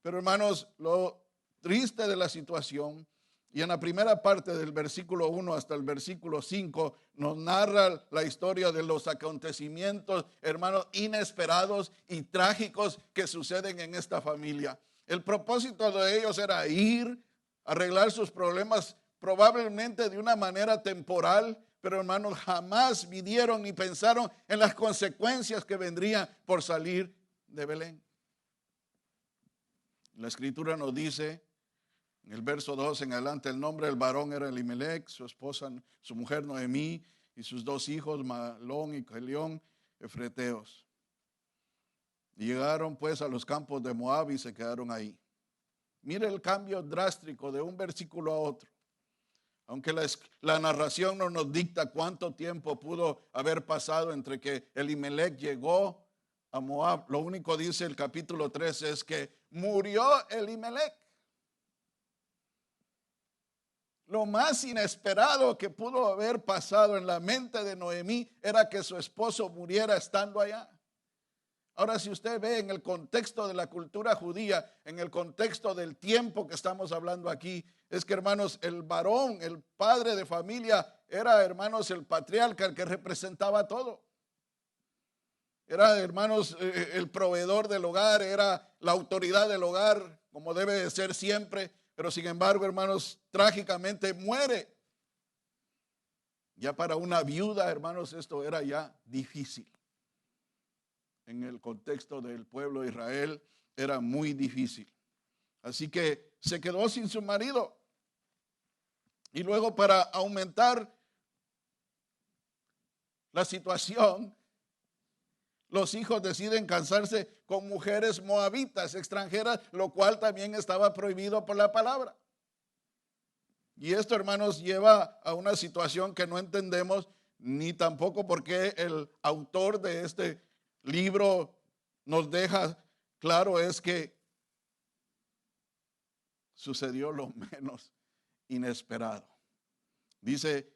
Speaker 6: Pero hermanos, lo triste de la situación, y en la primera parte del versículo 1 hasta el versículo 5 nos narra la historia de los acontecimientos, hermanos, inesperados y trágicos que suceden en esta familia. El propósito de ellos era ir, arreglar sus problemas probablemente de una manera temporal, pero hermanos, jamás midieron ni pensaron en las consecuencias que vendrían por salir de Belén. La escritura nos dice en el verso 2 en adelante, el nombre del varón era Elimelech, su esposa, su mujer Noemí y sus 2 hijos Malón y Kelión, efreteos. Y llegaron pues a los campos de Moab y se quedaron ahí. Mire el cambio drástico de un versículo a otro. Aunque la narración no nos dicta cuánto tiempo pudo haber pasado entre que Elimelech llegó a Moab, lo único dice el capítulo 3 es que murió Elimelech. Lo más inesperado que pudo haber pasado en la mente de Noemí era que su esposo muriera estando allá. Ahora, si usted ve en el contexto de la cultura judía, en el contexto del tiempo que estamos hablando aquí, es que, hermanos, el varón, el padre de familia, era, hermanos, el patriarca, el que representaba todo. Era, hermanos, el proveedor del hogar, era la autoridad del hogar, como debe de ser siempre. Pero sin embargo, hermanos, trágicamente muere. Ya para una viuda, hermanos, esto era ya difícil. En el contexto del pueblo de Israel era muy difícil. Así que se quedó sin su marido. Y luego, para aumentar la situación, los hijos deciden casarse con mujeres moabitas extranjeras, lo cual también estaba prohibido por la palabra. Y esto, hermanos, lleva a una situación que no entendemos, ni tampoco porque el autor de este libro nos deja claro, es que sucedió lo menos inesperado. Dice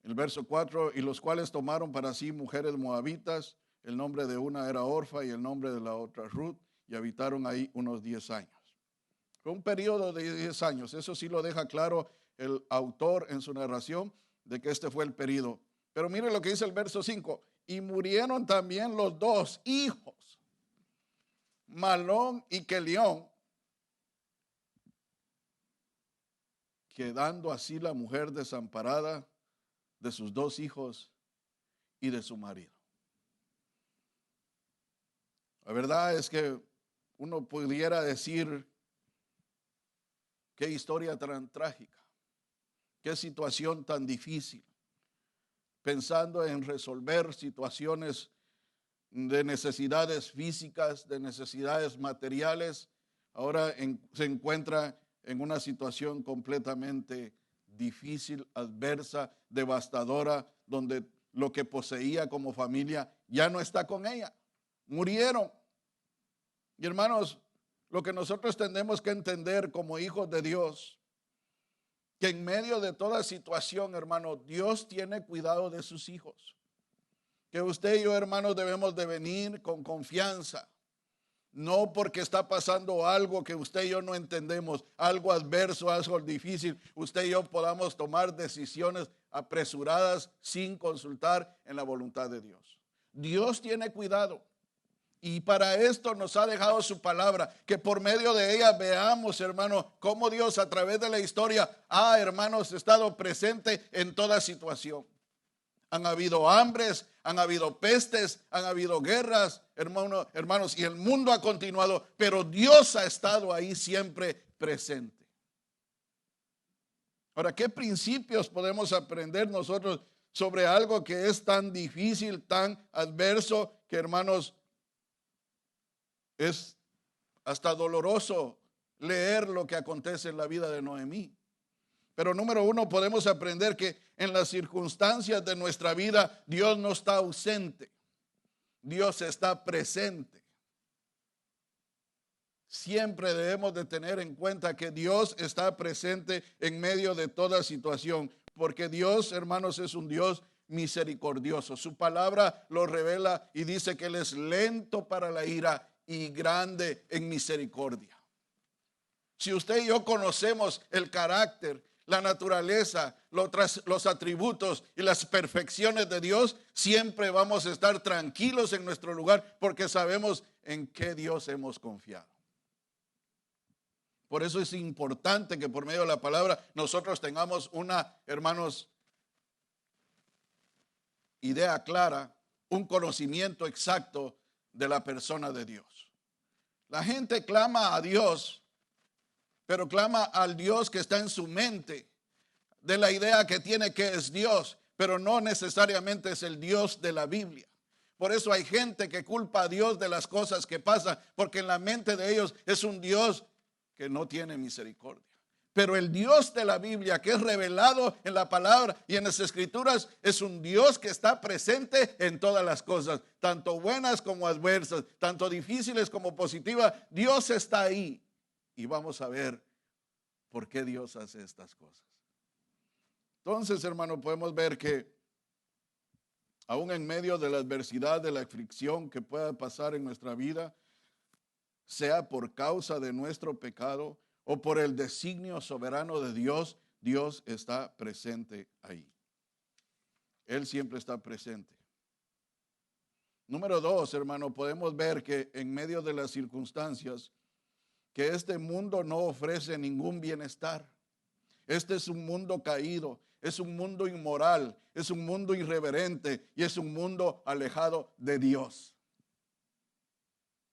Speaker 6: el verso 4, y los cuales tomaron para sí mujeres moabitas, el nombre de una era Orfa y el nombre de la otra Ruth, y habitaron ahí unos 10 años. Fue un periodo de 10 años, eso sí lo deja claro el autor en su narración, de que este fue el periodo. Pero mire lo que dice el verso 5, y murieron también los 2 hijos, Malón y Kelión, quedando así la mujer desamparada de sus 2 hijos y de su marido. La verdad es que uno pudiera decir, qué historia tan trágica, qué situación tan difícil, pensando en resolver situaciones de necesidades físicas, de necesidades materiales, ahora se encuentra en una situación completamente difícil, adversa, devastadora, donde lo que poseía como familia ya no está con ella. Murieron. Y hermanos, lo que nosotros tenemos que entender como hijos de Dios, que en medio de toda situación, hermano, Dios tiene cuidado de sus hijos. Que usted y yo, hermanos, debemos de venir con confianza. No porque está pasando algo que usted y yo no entendemos, algo adverso, algo difícil, usted y yo podamos tomar decisiones apresuradas sin consultar en la voluntad de Dios. Dios tiene cuidado. Y para esto nos ha dejado su palabra, que por medio de ella veamos, hermanos, cómo Dios a través de la historia ha, hermanos, estado presente en toda situación. Han habido hambres, han habido pestes, han habido guerras, hermanos, y el mundo ha continuado, pero Dios ha estado ahí siempre presente. Ahora, ¿qué principios podemos aprender nosotros sobre algo que es tan difícil, tan adverso, que, hermanos, es hasta doloroso leer lo que acontece en la vida de Noemí. Pero número uno, podemos aprender que en las circunstancias de nuestra vida Dios no está ausente, Dios está presente. Siempre debemos de tener en cuenta que Dios está presente en medio de toda situación, porque Dios, hermanos, es un Dios misericordioso. Su palabra lo revela y dice que Él es lento para la ira y grande en misericordia. Si usted y yo conocemos el carácter, la naturaleza, los atributos y las perfecciones de Dios, siempre vamos a estar tranquilos en nuestro lugar porque sabemos en qué Dios hemos confiado. Por eso es importante que por medio de la palabra nosotros tengamos una, hermanos, idea clara, un conocimiento exacto de la persona de Dios. La gente clama a Dios, pero clama al Dios que está en su mente, de la idea que tiene que es Dios, pero no necesariamente es el Dios de la Biblia. Por eso hay gente que culpa a Dios de las cosas que pasan, porque en la mente de ellos es un Dios que no tiene misericordia. Pero el Dios de la Biblia, que es revelado en la palabra y en las escrituras, es un Dios que está presente en todas las cosas, tanto buenas como adversas, tanto difíciles como positivas. Dios está ahí y vamos a ver por qué Dios hace estas cosas. Entonces, hermano, podemos ver que aún en medio de la adversidad, de la aflicción que pueda pasar en nuestra vida, sea por causa de nuestro pecado o por el designio soberano de Dios, Dios está presente ahí. Él siempre está presente. Número dos, hermano, podemos ver que en medio de las circunstancias, que este mundo no ofrece ningún bienestar. Este es un mundo caído, es un mundo inmoral, es un mundo irreverente y es un mundo alejado de Dios.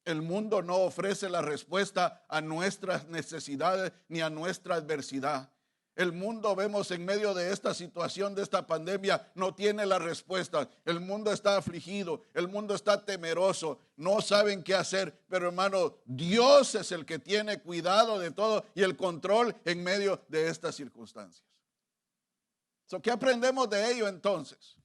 Speaker 6: El mundo no ofrece la respuesta a nuestras necesidades ni a nuestra adversidad. El mundo, vemos en medio de esta situación, de esta pandemia, no tiene la respuesta. El mundo está afligido, el mundo está temeroso, no saben qué hacer. Pero hermano, Dios es el que tiene cuidado de todo y el control en medio de estas circunstancias. ¿Qué aprendemos de ello entonces?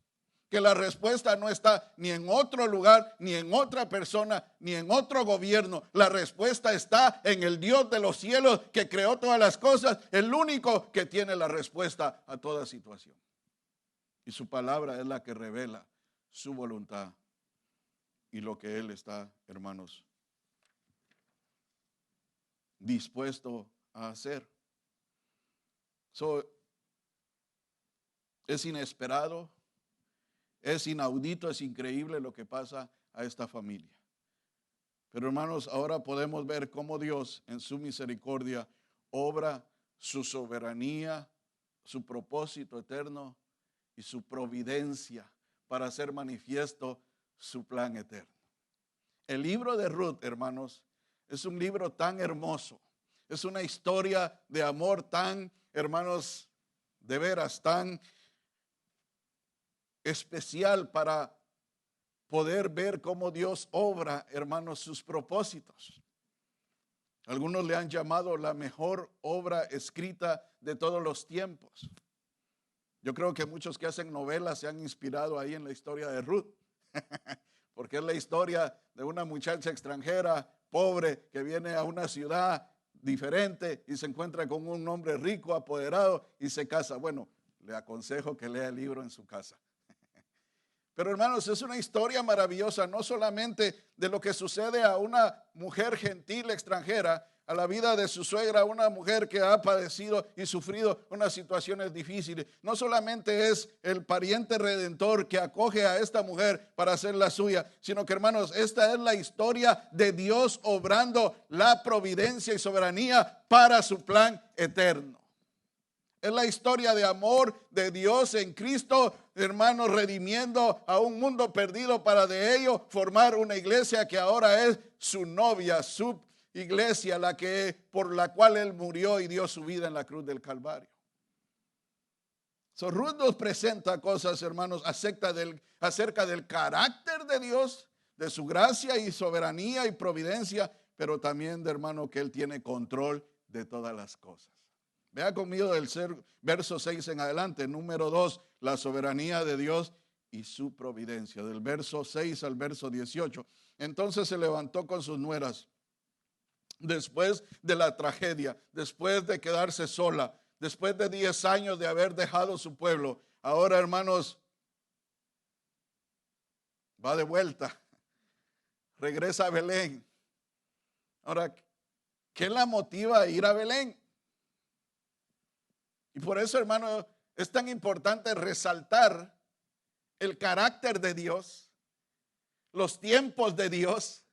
Speaker 6: Que la respuesta no está ni en otro lugar, ni en otra persona, ni en otro gobierno. La respuesta está en el Dios de los cielos que creó todas las cosas, el único que tiene la respuesta a toda situación. Y su palabra es la que revela su voluntad y lo que Él está, hermanos, dispuesto a hacer. Es inesperado. Es inaudito, es increíble lo que pasa a esta familia. Pero hermanos, ahora podemos ver cómo Dios en su misericordia obra su soberanía, su propósito eterno y su providencia para hacer manifiesto su plan eterno. El libro de Ruth, hermanos, es un libro tan hermoso. Es una historia de amor tan, hermanos, de veras, tan especial para poder ver cómo Dios obra, hermanos, sus propósitos. Algunos le han llamado la mejor obra escrita de todos los tiempos. Yo creo que muchos que hacen novelas se han inspirado ahí en la historia de Ruth, porque es la historia de una muchacha extranjera, pobre, que viene a una ciudad diferente y se encuentra con un hombre rico, apoderado y se casa. Bueno, le aconsejo que lea el libro en su casa. Pero hermanos, es una historia maravillosa, no solamente de lo que sucede a una mujer gentil extranjera, a la vida de su suegra, una mujer que ha padecido y sufrido unas situaciones difíciles. No solamente es el pariente redentor que acoge a esta mujer para hacerla suya, sino que hermanos, esta es la historia de Dios obrando la providencia y soberanía para su plan eterno. Es la historia de amor de Dios en Cristo, hermanos, redimiendo a un mundo perdido para de ello formar una iglesia que ahora es su novia, su iglesia, por la cual Él murió y dio su vida en la cruz del Calvario. Ruth nos presenta cosas, hermanos, acerca del carácter de Dios, de su gracia y soberanía y providencia, pero también, de hermano, que Él tiene control de todas las cosas. Vea conmigo del verso 6 en adelante. Número 2, la soberanía de Dios y su providencia. Del verso 6 al verso 18. Entonces se levantó con sus nueras, después de la tragedia, después de quedarse sola, después de 10 años de haber dejado su pueblo. Ahora, hermanos, va de vuelta, regresa a Belén. Ahora, ¿qué la motiva a ir a Belén? Y por eso, hermano, es tan importante resaltar el carácter de Dios, los tiempos de Dios,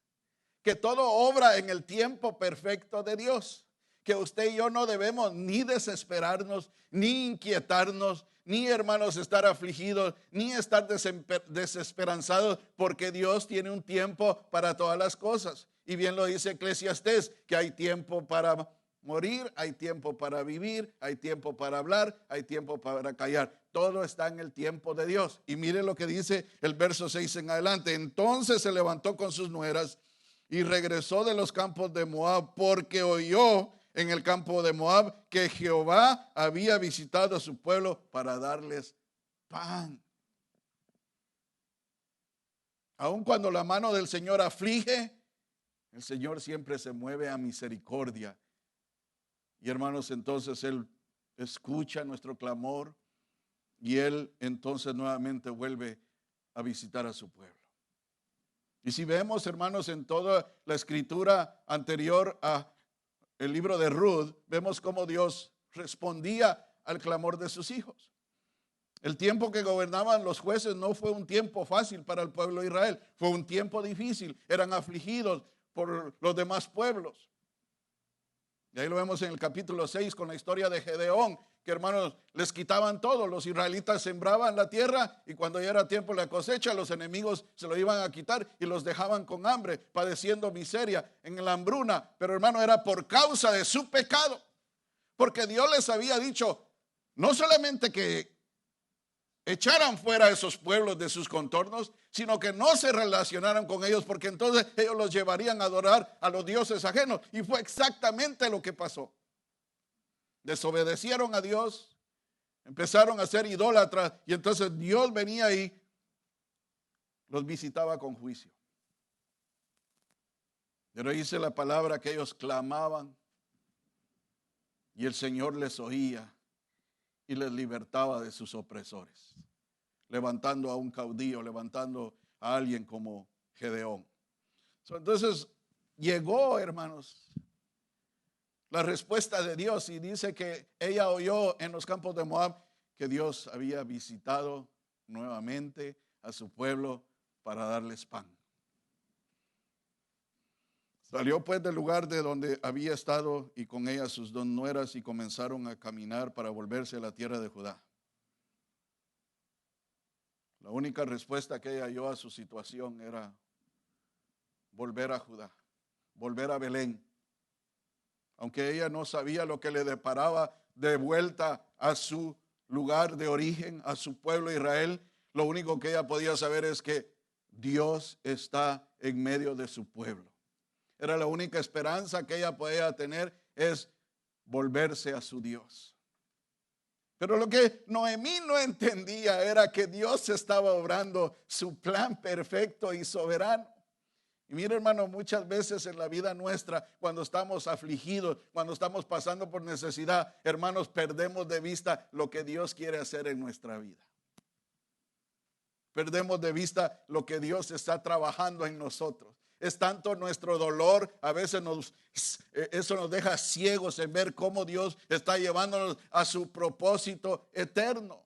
Speaker 6: que todo obra en el tiempo perfecto de Dios, que usted y yo no debemos ni desesperarnos, ni inquietarnos, ni, hermanos, estar afligidos, ni estar desesperanzados, porque Dios tiene un tiempo para todas las cosas. Y bien lo dice Eclesiastés, que hay tiempo para morir, hay tiempo para vivir, hay tiempo para hablar, hay tiempo para callar. Todo está en el tiempo de Dios. Y mire lo que dice el verso 6 en adelante. Entonces se levantó con sus nueras y regresó de los campos de Moab, porque oyó en el campo de Moab que Jehová había visitado a su pueblo para darles pan. Aun cuando la mano del Señor aflige, el Señor siempre se mueve a misericordia. Y hermanos, entonces Él escucha nuestro clamor y Él entonces nuevamente vuelve a visitar a su pueblo. Y si vemos, hermanos, en toda la escritura anterior a el libro de Ruth, vemos cómo Dios respondía al clamor de sus hijos. El tiempo que gobernaban los jueces no fue un tiempo fácil para el pueblo de Israel, fue un tiempo difícil, eran afligidos por los demás pueblos. Y ahí lo vemos en el capítulo 6 con la historia de Gedeón, que, hermanos, les quitaban todo. Los israelitas sembraban la tierra y cuando ya era tiempo de la cosecha, los enemigos se lo iban a quitar y los dejaban con hambre, padeciendo miseria en la hambruna. Pero, hermano, era por causa de su pecado, porque Dios les había dicho no solamente que echaran fuera a esos pueblos de sus contornos, sino que no se relacionaran con ellos, porque entonces ellos los llevarían a adorar a los dioses ajenos. Y fue exactamente lo que pasó. Desobedecieron a Dios, empezaron a ser idólatras, y entonces Dios venía y los visitaba con juicio. Pero dice la palabra que ellos clamaban y el Señor les oía y les libertaba de sus opresores, levantando a un caudillo, levantando a alguien como Gedeón. Entonces llegó, hermanos, la respuesta de Dios, y dice que ella oyó en los campos de Moab que Dios había visitado nuevamente a su pueblo para darles pan. Salió pues del lugar de donde había estado y con ella sus 2 nueras y comenzaron a caminar para volverse a la tierra de Judá. La única respuesta que ella halló a su situación era volver a Judá, volver a Belén. Aunque ella no sabía lo que le deparaba de vuelta a su lugar de origen, a su pueblo Israel, lo único que ella podía saber es que Dios está en medio de su pueblo. Era la única esperanza que ella podía tener, es volverse a su Dios. Pero lo que Noemí no entendía era que Dios estaba obrando su plan perfecto y soberano. Y mire, hermano, muchas veces en la vida nuestra, cuando estamos afligidos, cuando estamos pasando por necesidad, hermanos, perdemos de vista lo que Dios quiere hacer en nuestra vida. Perdemos de vista lo que Dios está trabajando en nosotros. Es tanto nuestro dolor, a veces eso nos deja ciegos en ver cómo Dios está llevándonos a su propósito eterno.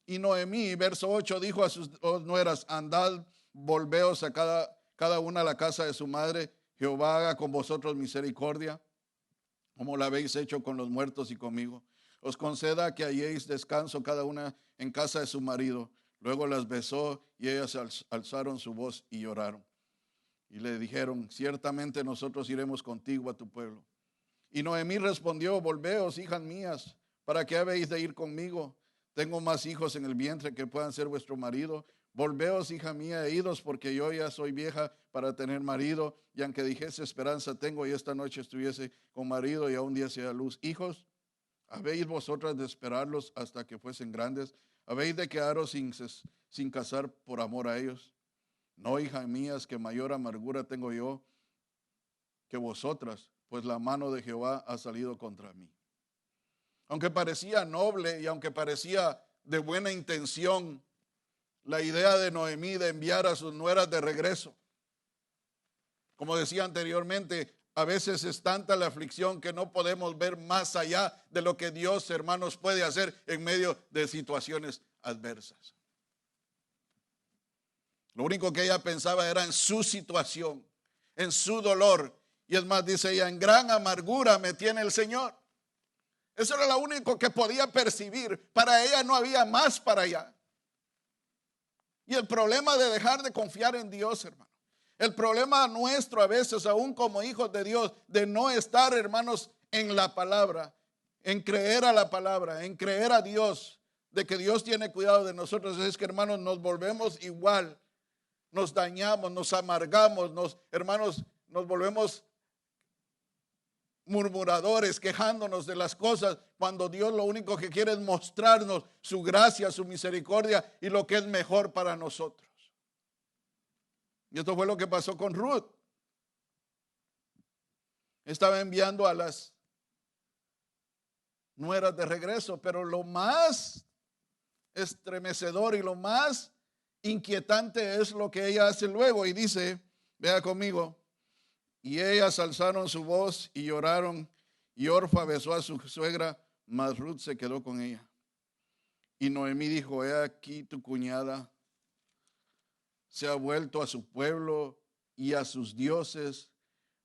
Speaker 6: Y Noemí, verso 8, dijo a sus 2 nueras: andad, volveos a cada una a la casa de su madre. Jehová haga con vosotros misericordia, como la habéis hecho con los muertos y conmigo. Os conceda que halléis descanso cada una en casa de su marido. Luego las besó y ellas alzaron su voz y lloraron. Y le dijeron: ciertamente nosotros iremos contigo a tu pueblo. Y Noemí respondió: volveos, hijas mías, ¿para qué habéis de ir conmigo? Tengo más hijos en el vientre que puedan ser vuestro marido. Volveos, hija mía, e idos, porque yo ya soy vieja para tener marido, y aunque dijese esperanza tengo, y esta noche estuviese con marido, y aún diese a luz hijos, ¿habéis vosotras de esperarlos hasta que fuesen grandes? ¿Habéis de quedaros sin casar por amor a ellos? No, hija mías, que mayor amargura tengo yo que vosotras, pues la mano de Jehová ha salido contra mí. Aunque parecía noble y aunque parecía de buena intención la idea de Noemí de enviar a sus nueras de regreso, como decía anteriormente, a veces es tanta la aflicción que no podemos ver más allá de lo que Dios, hermanos, puede hacer en medio de situaciones adversas. Lo único que ella pensaba era en su situación, en su dolor. Y es más, dice ella, en gran amargura me tiene el Señor. Eso era lo único que podía percibir. Para ella no había más para allá. Y el problema de dejar de confiar en Dios, hermano. El problema nuestro a veces, aún como hijos de Dios, de no estar, hermanos, en la palabra, en creer a la palabra, en creer a Dios, de que Dios tiene cuidado de nosotros, es que, hermanos, nos volvemos igual, nos dañamos, nos amargamos, hermanos, nos volvemos murmuradores, quejándonos de las cosas, cuando Dios lo único que quiere es mostrarnos su gracia, su misericordia y lo que es mejor para nosotros. Y esto fue lo que pasó con Ruth. Estaba enviando a las nueras de regreso, pero lo más estremecedor y lo más inquietante es lo que ella hace luego. Y dice, vea conmigo, y ellas alzaron su voz y lloraron, y Orfa besó a su suegra, mas Ruth se quedó con ella. Y Noemí dijo, he aquí tu cuñada se ha vuelto a su pueblo y a sus dioses,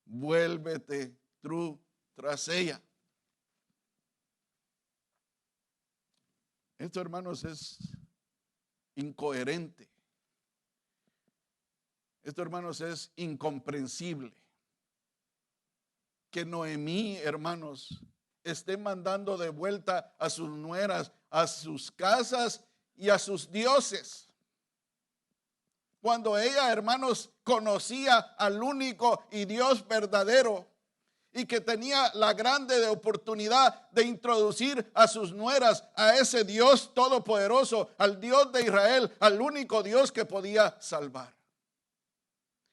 Speaker 6: vuélvete tú tras ella. Esto, hermanos, es incoherente. Esto, hermanos, es incomprensible. Que Noemí, hermanos, esté mandando de vuelta a sus nueras, a sus casas y a sus dioses. Cuando ella, hermanos, conocía al único y Dios verdadero y que tenía la grande oportunidad de introducir a sus nueras a ese Dios todopoderoso, al Dios de Israel, al único Dios que podía salvar.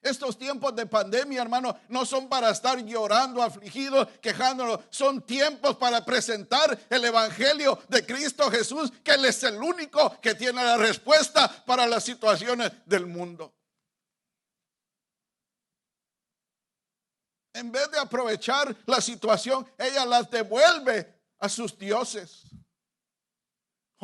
Speaker 6: Estos tiempos de pandemia, hermano, no son para estar llorando, afligidos, quejándonos. Son tiempos para presentar el evangelio de Cristo Jesús, que Él es el único que tiene la respuesta para las situaciones del mundo. En vez de aprovechar la situación, ella las devuelve a sus dioses.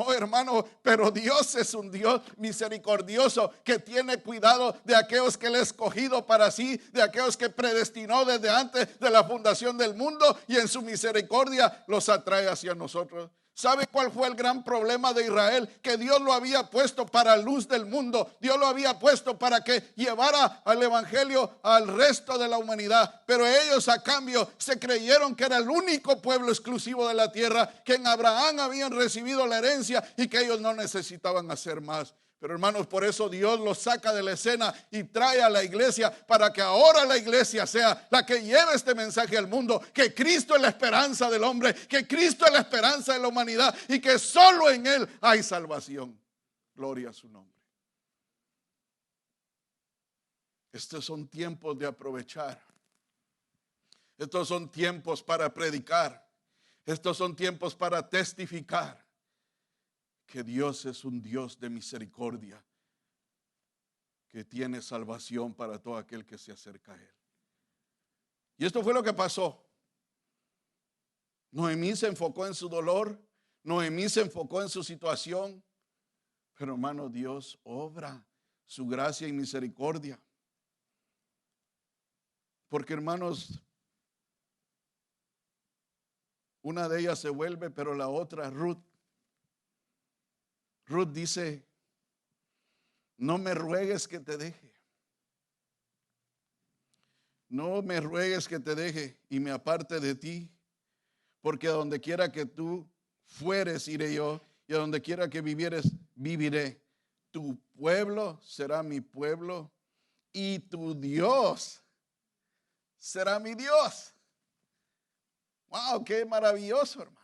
Speaker 6: Oh, hermano, pero Dios es un Dios misericordioso que tiene cuidado de aquellos que Él ha escogido para sí, de aquellos que predestinó desde antes de la fundación del mundo, y en su misericordia los atrae hacia nosotros. ¿Sabe cuál fue el gran problema de Israel? Que Dios lo había puesto para luz del mundo. Dios lo había puesto para que llevara al evangelio al resto de la humanidad. Pero ellos a cambio se creyeron que era el único pueblo exclusivo de la tierra, que en Abraham habían recibido la herencia y que ellos no necesitaban hacer más. Pero hermanos, por eso Dios los saca de la escena y trae a la iglesia para que ahora la iglesia sea la que lleve este mensaje al mundo, que Cristo es la esperanza del hombre, que Cristo es la esperanza de la humanidad y que solo en Él hay salvación. Gloria a su nombre. Estos son tiempos de aprovechar. Estos son tiempos para predicar. Estos son tiempos para testificar que Dios es un Dios de misericordia, que tiene salvación para todo aquel que se acerca a Él. Y esto fue lo que pasó. Noemí se enfocó en su dolor, Noemí se enfocó en su situación, pero hermano, Dios obra su gracia y misericordia. Porque hermanos, una de ellas se vuelve, pero la otra, Ruth dice, no me ruegues que te deje. No me ruegues que te deje y me aparte de ti, porque a donde quiera que tú fueres iré yo, y a donde quiera que vivieres viviré. tu pueblo será mi pueblo y tu Dios será mi Dios. ¡Wow! ¡Qué maravilloso, hermano!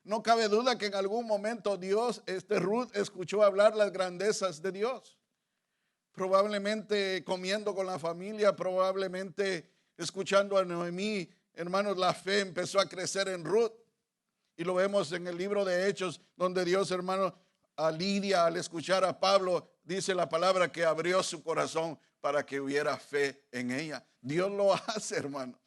Speaker 6: No cabe duda que en algún momento Ruth escuchó hablar las grandezas de Dios. Probablemente comiendo con la familia, probablemente escuchando a Noemí. Hermanos, la fe empezó a crecer en Ruth. Y lo vemos en el libro de Hechos, donde Dios, hermano, a Lidia, al escuchar a Pablo, dice la palabra que abrió su corazón para que hubiera fe en ella. Dios lo hace, hermano.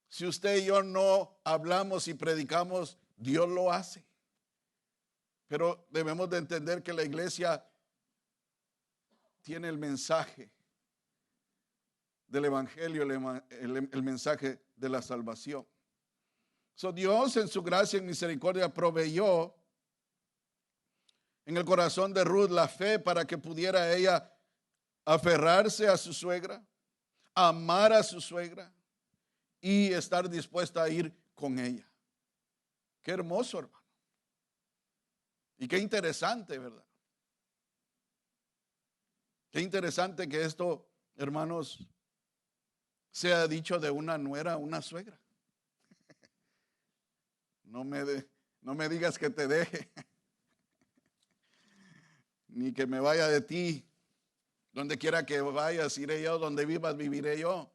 Speaker 6: Si usted y yo no hablamos y predicamos, Dios lo hace. Pero debemos de entender que la iglesia tiene el mensaje del evangelio, el mensaje de la salvación. Dios en su gracia y misericordia proveyó en el corazón de Ruth la fe para que pudiera ella aferrarse a su suegra, amar a su suegra y estar dispuesta a ir con ella. Qué hermoso, hermano. Y qué interesante, ¿verdad? Qué interesante que esto, hermanos, sea dicho de una nuera a una suegra. No me digas que te deje, ni que me vaya de ti. Donde quiera que vayas, iré yo. Donde vivas, viviré yo.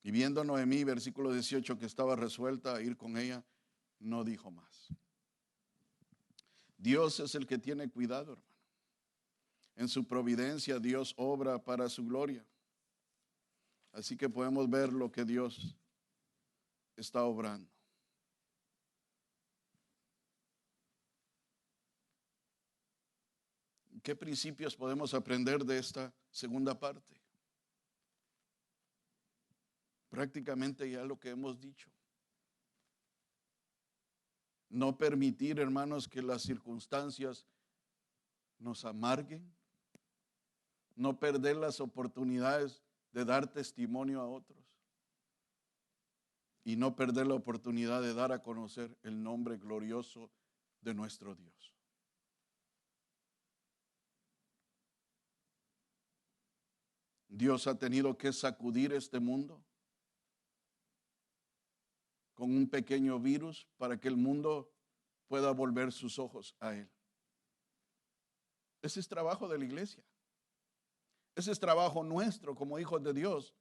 Speaker 6: Y viendo Noemí, versículo 18, que estaba resuelta a ir con ella, no dijo más. Dios es el que tiene cuidado, hermano. En su providencia Dios obra para su gloria. Así que podemos ver lo que Dios está obrando. ¿Qué principios podemos aprender de esta segunda parte? Prácticamente ya lo que hemos dicho. No permitir, hermanos, que las circunstancias nos amarguen. No perder las oportunidades de dar testimonio a otros. Y no perder la oportunidad de dar a conocer el nombre glorioso de nuestro Dios. Dios ha tenido que sacudir este mundo con un pequeño virus para que el mundo pueda volver sus ojos a Él. Ese es trabajo de la iglesia. Ese es trabajo nuestro como hijos de Dios,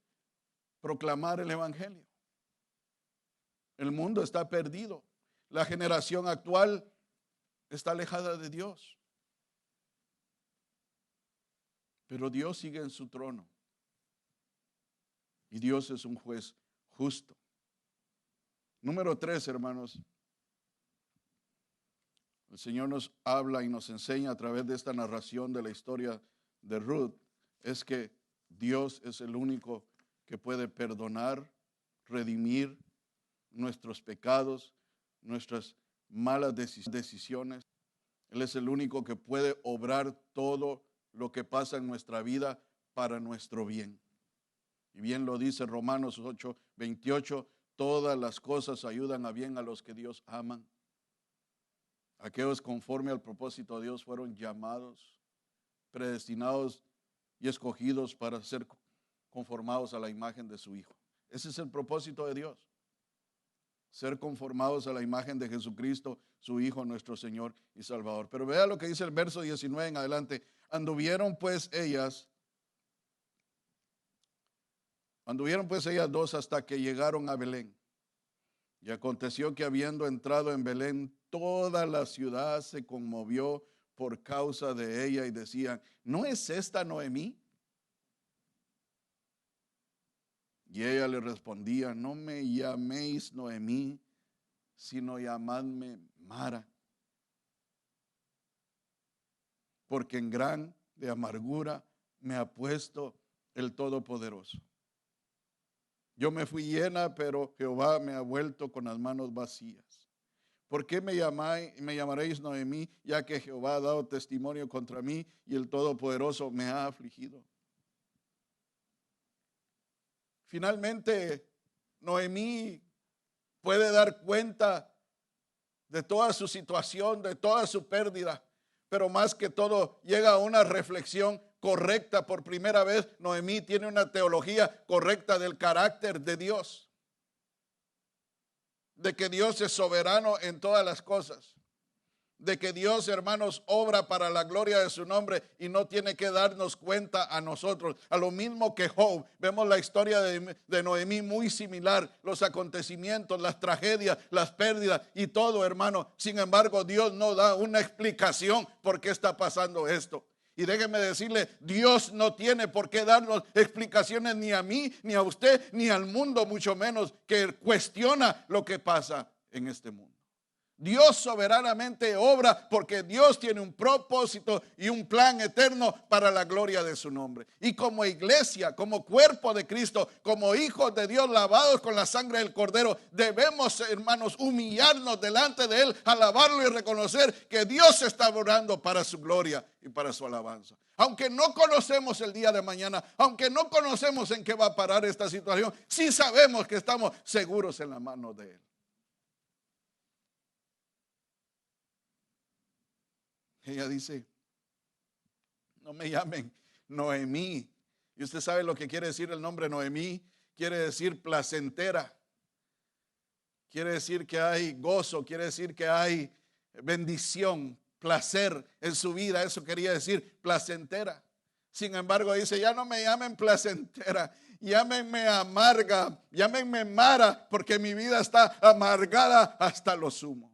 Speaker 6: proclamar el evangelio. El mundo está perdido. La generación actual está alejada de Dios. Pero Dios sigue en su trono. Y Dios es un juez justo. Número 3, hermanos. El Señor nos habla y nos enseña a través de esta narración de la historia de Ruth. Es que Dios es el único que puede perdonar, redimir nuestros pecados, nuestras malas decisiones. Él es el único que puede obrar todo lo que pasa en nuestra vida para nuestro bien. Y bien lo dice Romanos 8:28, todas las cosas ayudan a bien a los que Dios aman. Aquellos conforme al propósito de Dios fueron llamados, predestinados y escogidos para ser conformados a la imagen de su Hijo. Ese es el propósito de Dios. Ser conformados a la imagen de Jesucristo, su Hijo, nuestro Señor y Salvador. Pero vea lo que dice el verso 19 en adelante. Anduvieron pues ellas dos hasta que llegaron a Belén. Y aconteció que habiendo entrado en Belén, toda la ciudad se conmovió por causa de ella y decían, ¿no es esta Noemí? Y ella le respondía, no me llaméis Noemí, sino llamadme Mara, porque en gran de amargura me ha puesto el Todopoderoso. Yo me fui llena, pero Jehová me ha vuelto con las manos vacías. ¿Por qué me llamaréis Noemí, ya que Jehová ha dado testimonio contra mí y el Todopoderoso me ha afligido? Finalmente, Noemí puede dar cuenta de toda su situación, de toda su pérdida, pero más que todo llega a una reflexión correcta. Por primera vez, Noemí tiene una teología correcta del carácter de Dios, de que Dios es soberano en todas las cosas, de que Dios, hermanos, obra para la gloria de su nombre y no tiene que darnos cuenta a nosotros. A lo mismo que Job, vemos la historia de Noemí muy similar, los acontecimientos, las tragedias, las pérdidas y todo, hermano. Sin embargo, Dios no da una explicación por qué está pasando esto. Y déjeme decirle, Dios no tiene por qué darnos explicaciones ni a mí, ni a usted, ni al mundo, mucho menos que cuestiona lo que pasa en este mundo. Dios soberanamente obra porque Dios tiene un propósito y un plan eterno para la gloria de su nombre. Y como iglesia, como cuerpo de Cristo, como hijos de Dios lavados con la sangre del Cordero, debemos, hermanos, humillarnos delante de Él, alabarlo y reconocer que Dios está obrando para su gloria y para su alabanza. Aunque no conocemos el día de mañana, aunque no conocemos en qué va a parar esta situación, sí sabemos que estamos seguros en la mano de Él. Ella dice, no me llamen Noemí. Y usted sabe lo que quiere decir el nombre Noemí. Quiere decir placentera. Quiere decir que hay gozo. Quiere decir que hay bendición, placer en su vida. Eso quería decir placentera. Sin embargo dice, ya no me llamen placentera. Llámenme amarga. Llámenme Mara, porque mi vida está amargada hasta lo sumo.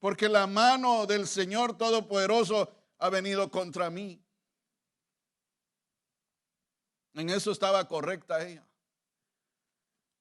Speaker 6: Porque la mano del Señor Todopoderoso ha venido contra mí. En eso estaba correcta ella.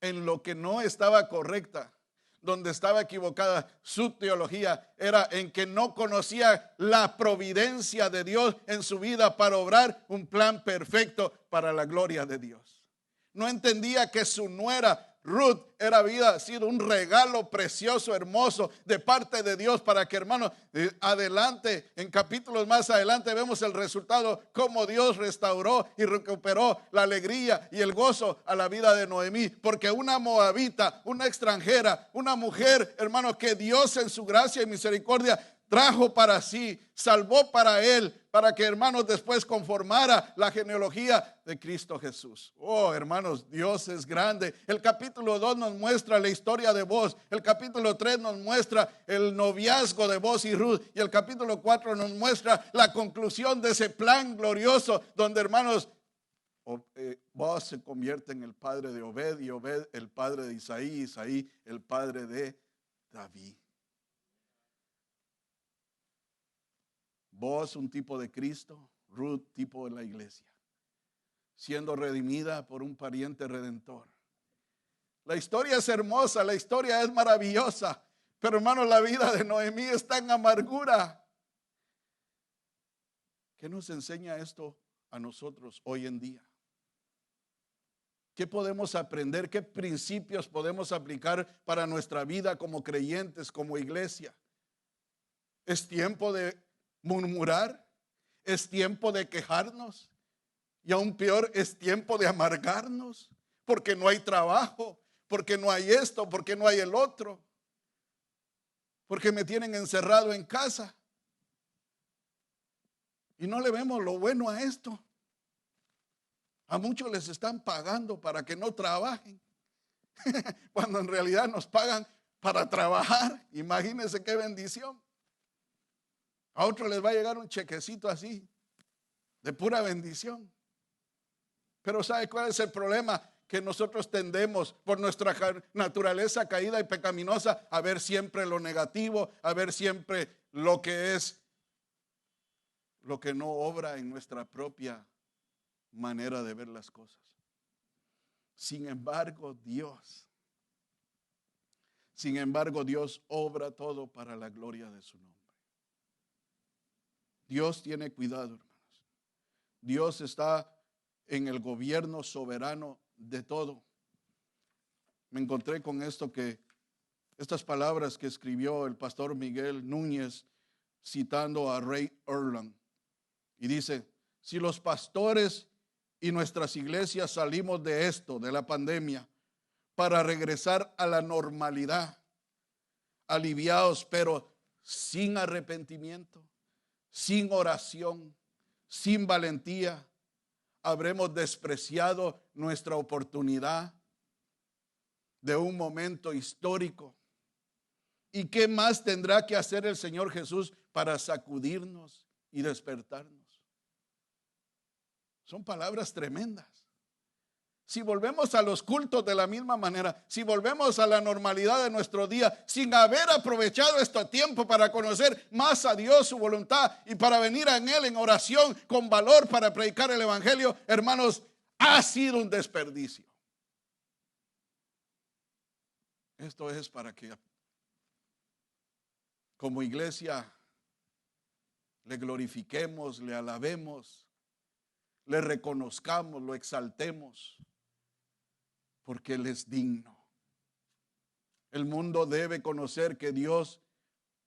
Speaker 6: En lo que no estaba correcta, donde estaba equivocada su teología, era en que no conocía la providencia de Dios en su vida para obrar un plan perfecto para la gloria de Dios. No entendía que su nuera Ruth había sido un regalo precioso, hermoso de parte de Dios para que, hermanos, adelante, en capítulos más adelante vemos el resultado, cómo Dios restauró y recuperó la alegría y el gozo a la vida de Noemí, porque una moabita, una extranjera, una mujer, hermano, que Dios en su gracia y misericordia trajo para sí, salvó para él, para que, hermanos, después conformara la genealogía de Cristo Jesús. Oh, hermanos, Dios es grande. El capítulo 2 nos muestra la historia de Boaz. El capítulo 3 nos muestra el noviazgo de Boaz y Ruth. Y el capítulo 4 nos muestra la conclusión de ese plan glorioso, donde, hermanos, Boaz se convierte en el padre de Obed, y Obed el padre de Isaí, Isaí el padre de David. Boaz un tipo de Cristo, Ruth tipo de la iglesia, siendo redimida por un pariente redentor. La historia es hermosa, la historia es maravillosa, pero hermanos, la vida de Noemí está en amargura. ¿Qué nos enseña esto a nosotros hoy en día? ¿Qué podemos aprender? ¿Qué principios podemos aplicar para nuestra vida como creyentes, como iglesia? ¿Es tiempo de murmurar? ¿Es tiempo de quejarnos? Y aún peor, es tiempo de amargarnos porque no hay trabajo, porque no hay esto, porque no hay el otro, porque me tienen encerrado en casa. Y no le vemos lo bueno a esto. A muchos les están pagando para que no trabajen, cuando en realidad nos pagan para trabajar. Imagínense qué bendición. A otros les va a llegar un chequecito así, de pura bendición. Pero ¿sabe cuál es el problema? Que nosotros tendemos, por nuestra naturaleza caída y pecaminosa, a ver siempre lo negativo, a ver siempre lo que es, lo que no obra en nuestra propia manera de ver las cosas. Sin embargo, Dios obra todo para la gloria de su nombre. Dios tiene cuidado, hermanos. Dios está en el gobierno soberano de todo. Me encontré con estas palabras que escribió el pastor Miguel Núñez citando a Ray Erland. Y dice, si los pastores y nuestras iglesias salimos de esto, de la pandemia, para regresar a la normalidad, aliviados, pero sin arrepentimiento, sin oración, sin valentía, habremos despreciado nuestra oportunidad de un momento histórico. ¿Y qué más tendrá que hacer el Señor Jesús para sacudirnos y despertarnos? Son palabras tremendas. Si volvemos a los cultos de la misma manera, si volvemos a la normalidad de nuestro día, sin haber aprovechado este tiempo para conocer más a Dios, su voluntad, y para venir a Él en oración con valor para predicar el evangelio, hermanos, ha sido un desperdicio. Esto es para que como iglesia le glorifiquemos, le alabemos, le reconozcamos, lo exaltemos, porque Él es digno. El mundo debe conocer que Dios,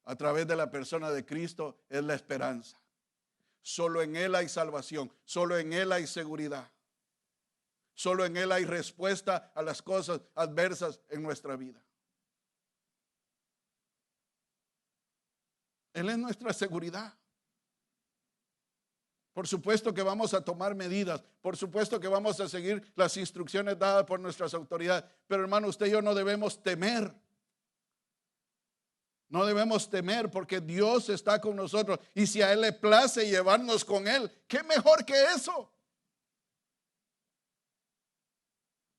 Speaker 6: a través de la persona de Cristo, es la esperanza. Solo en Él hay salvación, solo en Él hay seguridad, solo en Él hay respuesta a las cosas adversas en nuestra vida. Él es nuestra seguridad. Por supuesto que vamos a tomar medidas, por supuesto que vamos a seguir las instrucciones dadas por nuestras autoridades, pero hermano, usted y yo no debemos temer. No debemos temer porque Dios está con nosotros, y si a Él le place llevarnos con Él, ¿qué mejor que eso?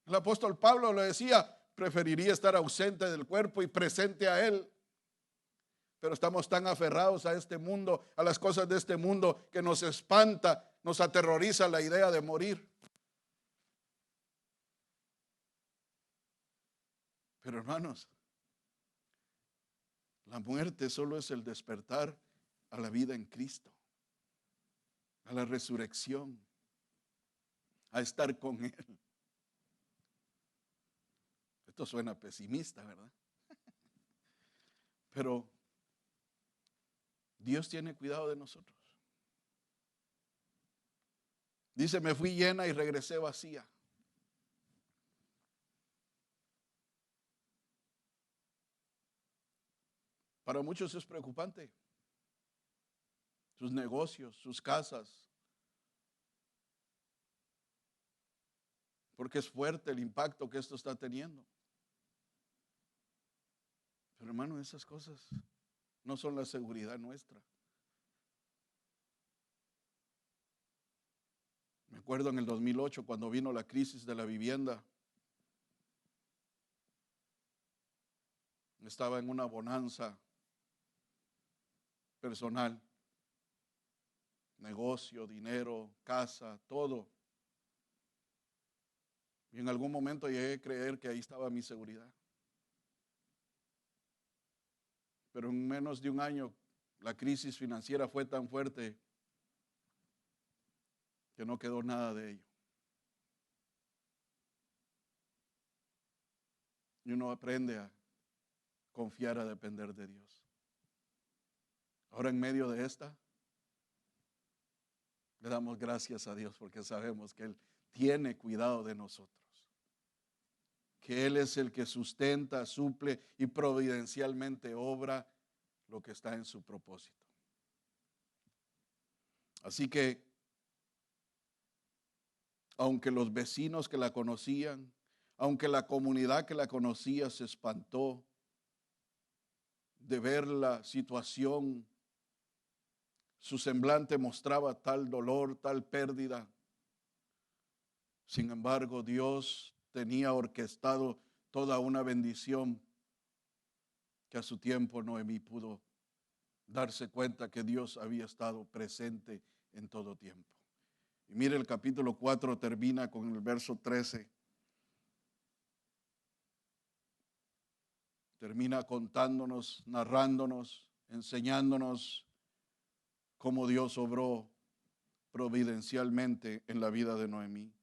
Speaker 6: El apóstol Pablo lo decía, preferiría estar ausente del cuerpo y presente a Él. Pero estamos tan aferrados a este mundo, a las cosas de este mundo, que nos espanta, nos aterroriza la idea de morir. Pero hermanos, la muerte solo es el despertar a la vida en Cristo, a la resurrección, a estar con Él. Esto suena pesimista, ¿verdad? Pero Dios tiene cuidado de nosotros. Dice, me fui llena y regresé vacía. Para muchos es preocupante. Sus negocios, sus casas. Porque es fuerte el impacto que esto está teniendo. Pero hermano, esas cosas no son la seguridad nuestra. Me acuerdo en el 2008 cuando vino la crisis de la vivienda. Estaba en una bonanza personal. Negocio, dinero, casa, todo. Y en algún momento llegué a creer que ahí estaba mi seguridad. Pero en menos de un año la crisis financiera fue tan fuerte que no quedó nada de ello. Y uno aprende a confiar, a depender de Dios. Ahora en medio de esta, le damos gracias a Dios porque sabemos que Él tiene cuidado de nosotros. Que Él es el que sustenta, suple y providencialmente obra lo que está en su propósito. Así que, aunque los vecinos que la conocían, aunque la comunidad que la conocía se espantó de ver la situación, su semblante mostraba tal dolor, tal pérdida. Sin embargo, Dios tenía orquestado toda una bendición que a su tiempo Noemí pudo darse cuenta que Dios había estado presente en todo tiempo. Y mire, el capítulo 4 termina con el verso 13. Termina contándonos, narrándonos, enseñándonos cómo Dios obró providencialmente en la vida de Noemí.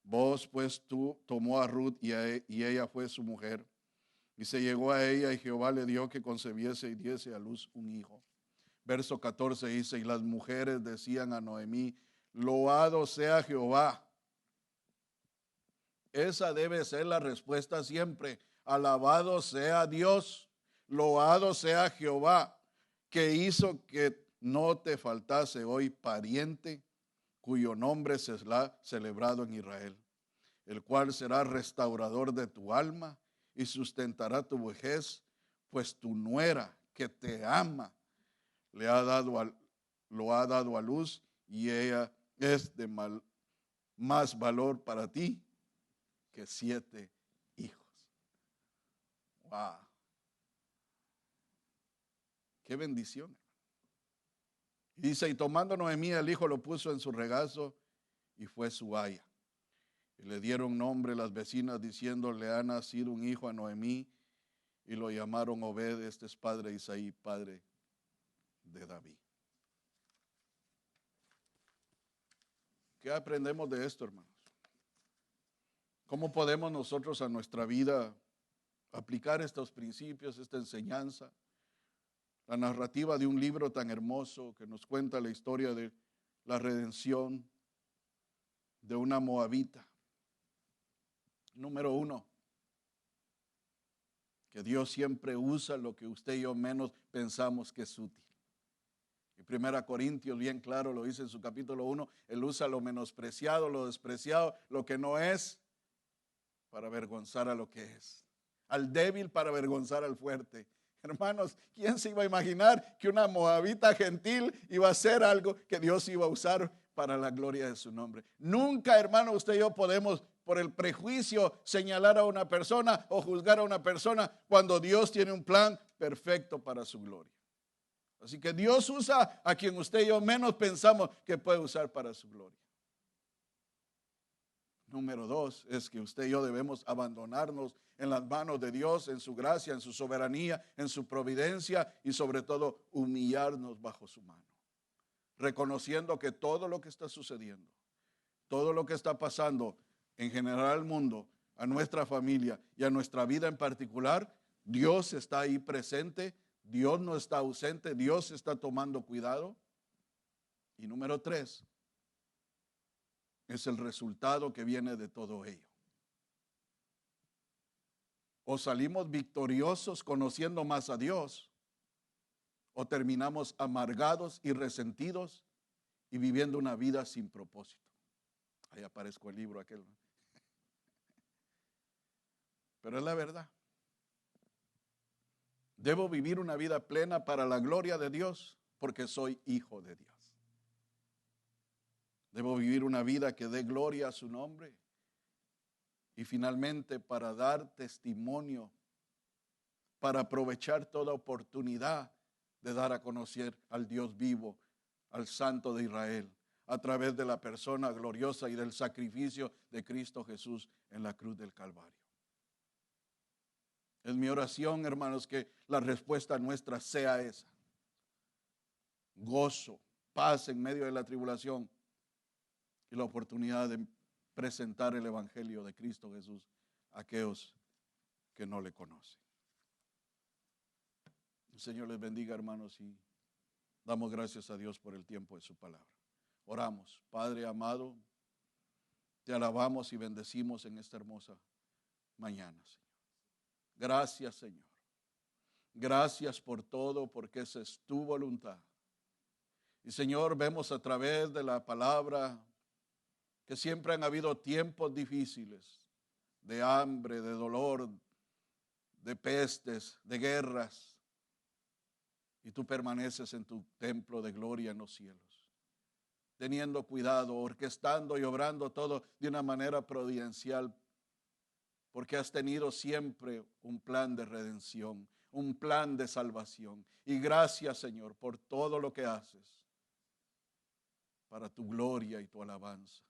Speaker 6: Vos pues tú tomó a Ruth y ella fue su mujer. Y se llegó a ella y Jehová le dio que concebiese y diese a luz un hijo. Verso 14 dice, y las mujeres decían a Noemí, loado sea Jehová, Esa debe ser la respuesta siempre. Alabado sea Dios, loado sea Jehová, que hizo que no te faltase hoy pariente, cuyo nombre será celebrado en Israel, el cual será restaurador de tu alma y sustentará tu vejez, pues tu nuera que te ama lo ha dado a luz, y ella es de más valor para ti que 7 hijos. Wow. Qué bendición. Dice, y tomando Noemí el hijo, lo puso en su regazo y fue su aya. Y le dieron nombre las vecinas diciendo, le ha nacido un hijo a Noemí, y lo llamaron Obed. Este es padre de Isaí, padre de David. ¿Qué aprendemos de esto, hermanos? ¿Cómo podemos nosotros a nuestra vida aplicar estos principios, esta enseñanza? La narrativa de un libro tan hermoso que nos cuenta la historia de la redención de una moabita. Número 1, que Dios siempre usa lo que usted y yo menos pensamos que es útil. Y 1 Corintios bien claro lo dice en su capítulo 1, Él usa lo menospreciado, lo despreciado, lo que no es, para avergonzar a lo que es. Al débil para avergonzar al fuerte. Hermanos, ¿quién se iba a imaginar que una moabita gentil iba a hacer algo que Dios iba a usar para la gloria de su nombre? Nunca, hermano, usted y yo podemos por el prejuicio señalar a una persona o juzgar a una persona cuando Dios tiene un plan perfecto para su gloria. Así que Dios usa a quien usted y yo menos pensamos que puede usar para su gloria. Número 2 es que usted y yo debemos abandonarnos en las manos de Dios, en su gracia, en su soberanía, en su providencia y sobre todo humillarnos bajo su mano. Reconociendo que todo lo que está sucediendo, todo lo que está pasando en general al mundo, a nuestra familia y a nuestra vida en particular, Dios está ahí presente, Dios no está ausente, Dios está tomando cuidado. Y número 3 es el resultado que viene de todo ello. O salimos victoriosos conociendo más a Dios, o terminamos amargados y resentidos y viviendo una vida sin propósito. Ahí aparezco el libro aquel. Pero es la verdad. Debo vivir una vida plena para la gloria de Dios porque soy hijo de Dios. Debo vivir una vida que dé gloria a su nombre. Y finalmente para dar testimonio, para aprovechar toda oportunidad de dar a conocer al Dios vivo, al Santo de Israel, a través de la persona gloriosa y del sacrificio de Cristo Jesús en la cruz del Calvario. Es mi oración, hermanos, que la respuesta nuestra sea esa. Gozo, paz en medio de la tribulación y la oportunidad de presentar el Evangelio de Cristo Jesús a aquellos que no le conocen. El Señor les bendiga, hermanos, y damos gracias a Dios por el tiempo de su palabra. Oramos. Padre amado, te alabamos y bendecimos en esta hermosa mañana, Señor. Gracias, Señor. Gracias por todo, porque esa es tu voluntad. Y Señor, vemos a través de la palabra que siempre han habido tiempos difíciles, de hambre, de dolor, de pestes, de guerras. Y tú permaneces en tu templo de gloria en los cielos, teniendo cuidado, orquestando y obrando todo de una manera providencial, porque has tenido siempre un plan de redención, un plan de salvación. Y gracias, Señor, por todo lo que haces para tu gloria y tu alabanza,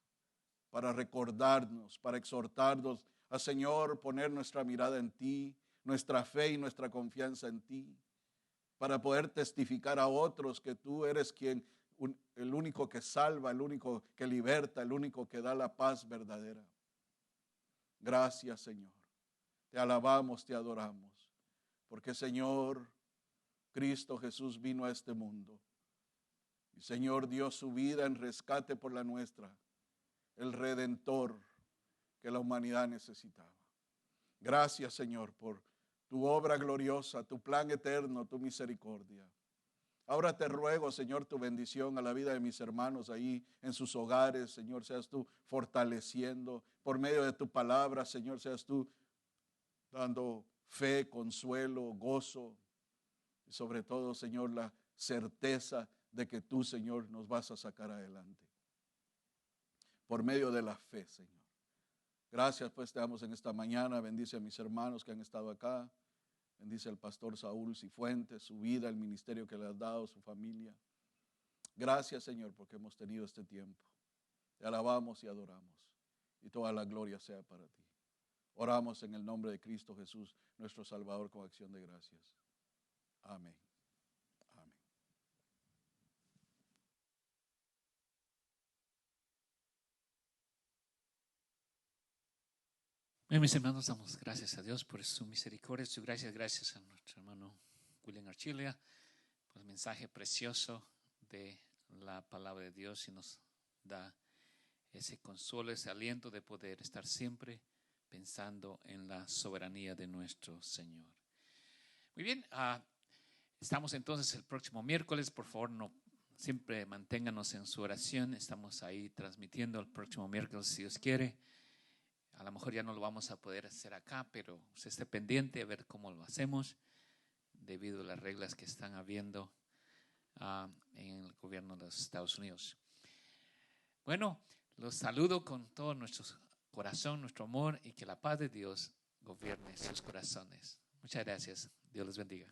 Speaker 6: para recordarnos, para exhortarnos a, Señor, poner nuestra mirada en ti, nuestra fe y nuestra confianza en ti, para poder testificar a otros que tú eres el único que salva, el único que liberta, el único que da la paz verdadera. Gracias, Señor. Te alabamos, te adoramos, porque, Señor, Cristo Jesús vino a este mundo. Y, Señor, dio su vida en rescate por la nuestra, el Redentor, que la humanidad necesitaba. Gracias, Señor, por tu obra gloriosa, tu plan eterno, tu misericordia. Ahora te ruego, Señor, tu bendición a la vida de mis hermanos ahí en sus hogares. Señor, seas tú fortaleciendo por medio de tu palabra. Señor, seas tú dando fe, consuelo, gozo. Y sobre todo, Señor, la certeza de que tú, Señor, nos vas a sacar adelante. Por medio de la fe, Señor. Gracias, pues, te damos en esta mañana. Bendice a mis hermanos que han estado acá. Bendice al pastor Saúl Cifuentes, su vida, el ministerio que le has dado, su familia. Gracias, Señor, porque hemos tenido este tiempo. Te alabamos y adoramos. Y toda la gloria sea para ti. Oramos en el nombre de Cristo Jesús, nuestro Salvador, con acción de gracias. Amén. Amén.
Speaker 1: Bien, mis hermanos, damos gracias a Dios por su misericordia, su gracia. Gracias a nuestro hermano William Archila por el mensaje precioso de la palabra de Dios y nos da ese consuelo, ese aliento de poder estar siempre pensando en la soberanía de nuestro Señor. Muy bien, estamos entonces el próximo miércoles. Por favor, siempre manténganos en su oración. Estamos ahí transmitiendo el próximo miércoles, si Dios quiere. A lo mejor ya no lo vamos a poder hacer acá, pero usted esté pendiente a ver cómo lo hacemos debido a las reglas que están habiendo en el gobierno de los Estados Unidos. Bueno, los saludo con todo nuestro corazón, nuestro amor, y que la paz de Dios gobierne sus corazones. Muchas gracias. Dios les bendiga.